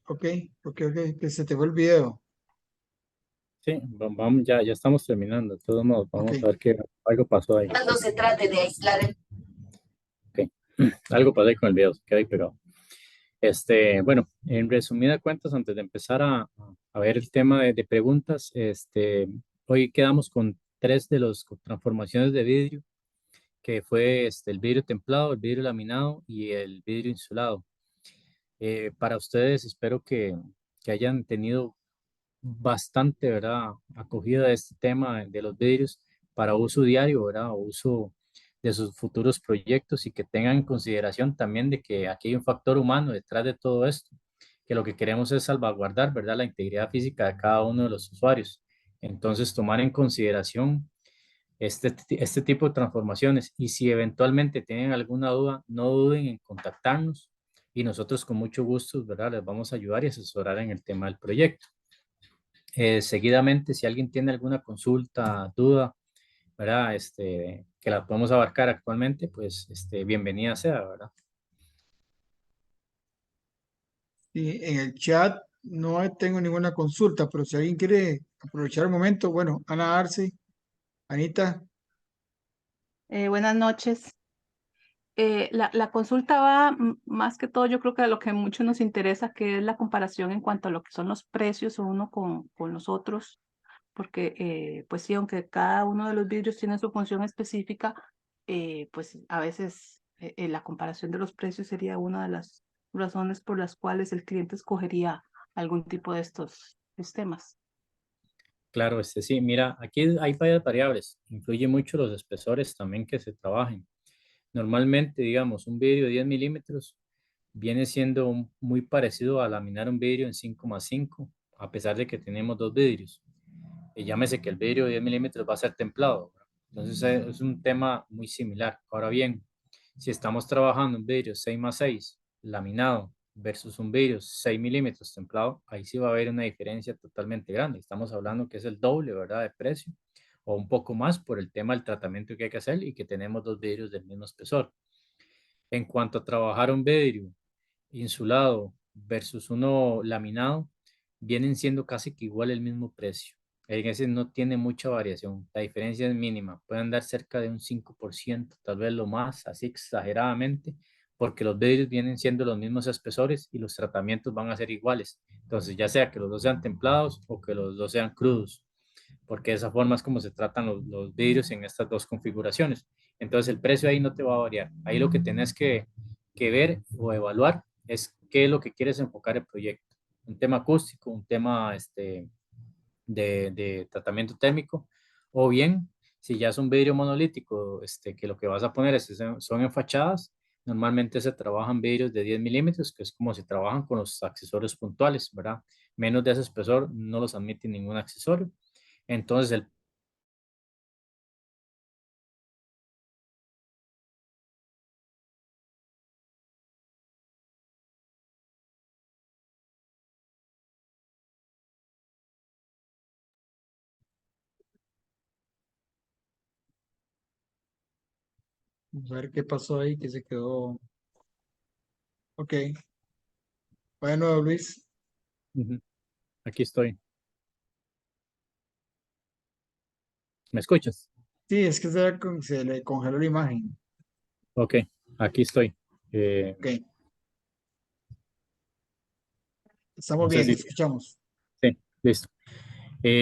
ok, que se te fue el video. sí, vamos, ya estamos terminando. De todos modos, Ok, vamos a ver qué algo pasó ahí. Cuando se trate de aislar el... Ok. Algo pasó ahí con el video, se quedó ahí pegado. Bueno, en resumida cuentas, antes de empezar a ver el tema de preguntas, hoy quedamos con 3 de las transformaciones de vidrio, que fue el vidrio templado, el vidrio laminado y el vidrio insulado. Para ustedes, espero que hayan tenido bastante, ¿verdad?, acogida de este tema de los vidrios para uso diario, ¿verdad?, o uso de sus futuros proyectos, y que tengan en consideración también de que aquí hay un factor humano detrás de todo esto, que lo que queremos es salvaguardar, ¿verdad?, la integridad física de cada uno de los usuarios. Entonces, tomar en consideración este tipo de transformaciones, y si eventualmente tienen alguna duda, no duden en contactarnos y nosotros con mucho gusto, ¿verdad? Les vamos a ayudar y asesorar en el tema del proyecto. Seguidamente, si alguien tiene alguna consulta, duda, ¿verdad? Que la podemos abarcar actualmente, pues bienvenida sea, ¿verdad? Y en el chat no tengo ninguna consulta, pero si alguien quiere aprovechar el momento, bueno, Ana Arce, Anita, Buenas noches. La consulta va más que todo, yo creo que a lo que mucho nos interesa, que es la comparación en cuanto a lo que son los precios uno con los otros, porque pues sí, aunque cada uno de los vidrios tiene su función específica, pues a veces la comparación de los precios sería una de las razones por las cuales el cliente escogería algún tipo de estos sistemas. Claro, sí, mira, aquí hay varias variables. Influye mucho los espesores también que se trabajen. Normalmente, digamos, un vidrio de 10 milímetros viene siendo muy parecido a laminar un vidrio en 5,5, a pesar de que tenemos dos vidrios. Y llámese que el vidrio de 10 milímetros va a ser templado, ¿verdad? Entonces es un tema muy similar. Ahora bien, si estamos trabajando un vidrio 6x6 laminado versus un vidrio 6 milímetros templado, ahí sí va a haber una diferencia totalmente grande. Estamos hablando que es el doble, ¿verdad? De precio o un poco más por el tema del tratamiento que hay que hacer y que tenemos dos vidrios del mismo espesor. En cuanto a trabajar un vidrio insulado versus uno laminado, vienen siendo casi que igual el mismo precio. En ese no tiene mucha variación, la diferencia es mínima, pueden dar cerca de un 5%, tal vez lo más, así exageradamente, porque los vidrios vienen siendo los mismos espesores y los tratamientos van a ser iguales. Entonces, ya sea que los dos sean templados o que los dos sean crudos, porque de esa forma es como se tratan los vidrios en estas dos configuraciones. Entonces, el precio ahí no te va a variar. Ahí lo que tenés que ver o evaluar es qué es lo que quieres enfocar el proyecto. Un tema acústico, un tema de tratamiento térmico, o bien, si ya es un vidrio monolítico, que lo que vas a poner son en fachadas, normalmente se trabajan vidrios de 10 milímetros, que es como se trabajan con los accesorios puntuales, ¿verdad? Menos de ese espesor no los admite ningún accesorio. Entonces, vamos a ver qué pasó ahí, que se quedó. Ok, bueno, Luis. ujú, aquí estoy. ¿Me escuchas? Sí, es que se le congeló la imagen. Ok, aquí estoy. Ok, estamos No sé bien, si... escuchamos. Sí, listo.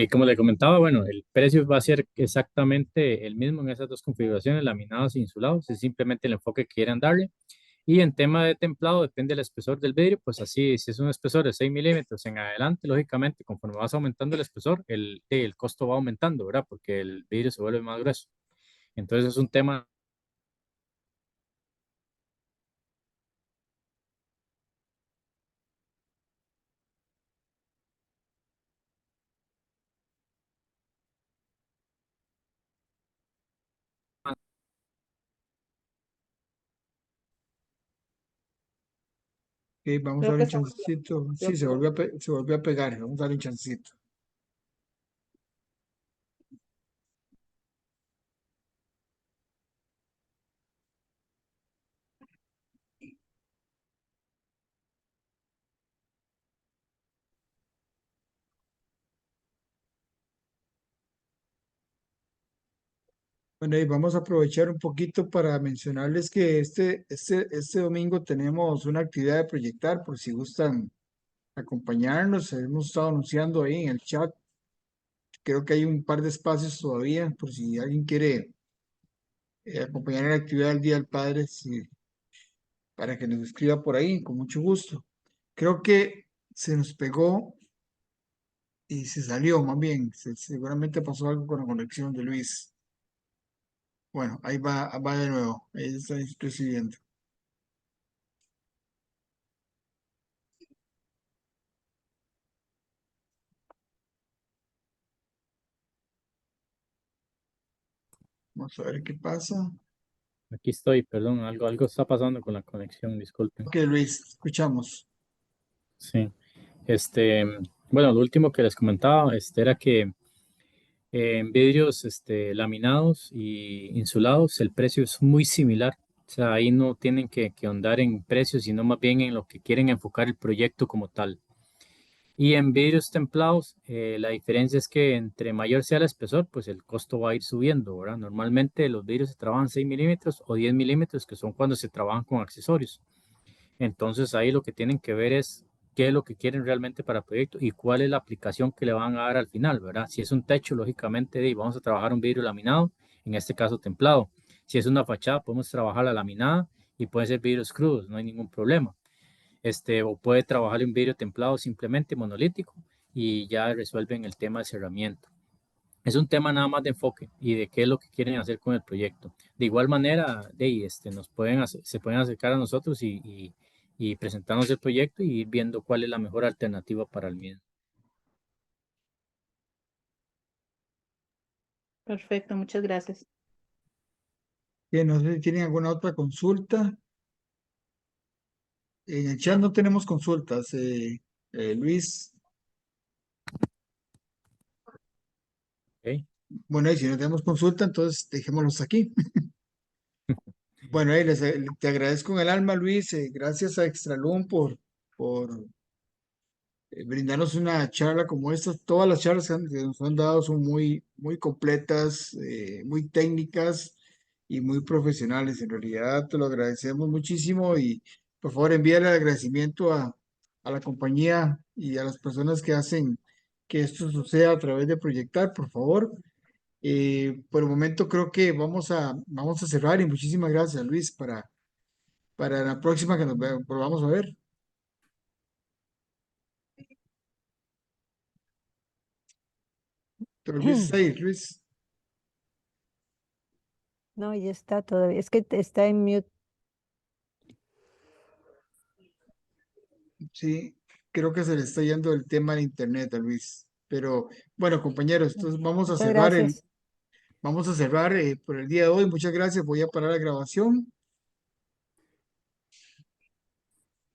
Como le comentaba, bueno, el precio va a ser exactamente el mismo en esas dos configuraciones, laminados e insulados, es simplemente el enfoque que quieran darle. Y en tema de templado, depende del espesor del vidrio, pues así, si es un espesor de 6 milímetros en adelante, lógicamente, conforme vas aumentando el espesor, el costo va aumentando, ¿verdad? Porque el vidrio se vuelve más grueso. Entonces es un tema. Ok, vamos a Creo darle que un está. chancecito. Sí, se volvió a pegar. Vamos a darle un chancecito. Bueno, y vamos a aprovechar un poquito para mencionarles que este domingo tenemos una actividad de proyectar, por si gustan acompañarnos. Hemos estado anunciando ahí en el chat. Creo que hay un par de espacios todavía, por si alguien quiere acompañar en la actividad del Día del Padre, para que nos escriba por ahí, con mucho gusto. Creo que se nos pegó y se salió, más bien. Seguramente pasó algo con la conexión de Luis. Bueno, ahí va de nuevo. Ahí está, estoy siguiendo. Vamos a ver qué pasa. Aquí estoy, perdón, algo está pasando con la conexión, disculpen. Ok, Luis, escuchamos. Sí, este, bueno, lo último que les comentaba, era que en vidrios, laminados y insulados, el precio es muy similar. O sea, ahí no tienen que ahondar en precios, sino más bien en lo que quieren enfocar el proyecto como tal. Y en vidrios templados, la diferencia es que entre mayor sea el espesor, pues el costo va a ir subiendo, ¿verdad? Normalmente los vidrios se trabajan 6 milímetros o 10 milímetros, que son cuando se trabajan con accesorios. Entonces ahí lo que tienen que ver es qué es lo que quieren realmente para el proyecto y cuál es la aplicación que le van a dar al final, ¿verdad? Si es un techo, lógicamente, vamos a trabajar un vidrio laminado, en este caso templado. Si es una fachada, podemos trabajar la laminada y pueden ser vidrios crudos, no hay ningún problema. O puede trabajar un vidrio templado simplemente monolítico y ya resuelven el tema de cerramiento. Es un tema nada más de enfoque y de qué es lo que quieren hacer con el proyecto. De igual manera, nos pueden se pueden acercar a nosotros y presentarnos el proyecto y ir viendo cuál es la mejor alternativa para el mismo. Perfecto, muchas gracias. Bien, no sé si tienen alguna otra consulta. En el chat no tenemos consultas. Luis, ¿Ok? bueno, y si no tenemos consulta, entonces dejémoslos aquí. Bueno, te agradezco en el alma, Luis. Gracias a Extralum por brindarnos una charla como esta. Todas las charlas que nos han dado son muy, muy completas, muy técnicas y muy profesionales. En realidad te lo agradecemos muchísimo y por favor envíale el agradecimiento a la compañía y a las personas que hacen que esto suceda a través de Proyectar, por favor. Por el momento creo que vamos a cerrar y muchísimas gracias, Luis, para la próxima que volvamos a ver. Pero Luis está ahí, Luis. No, ya está todavía. Es que está en mute. Sí, creo que se le está yendo el tema al internet a Luis. Pero bueno, compañeros, entonces Muchas gracias. vamos a cerrar por el día de hoy. Muchas gracias. Voy a parar la grabación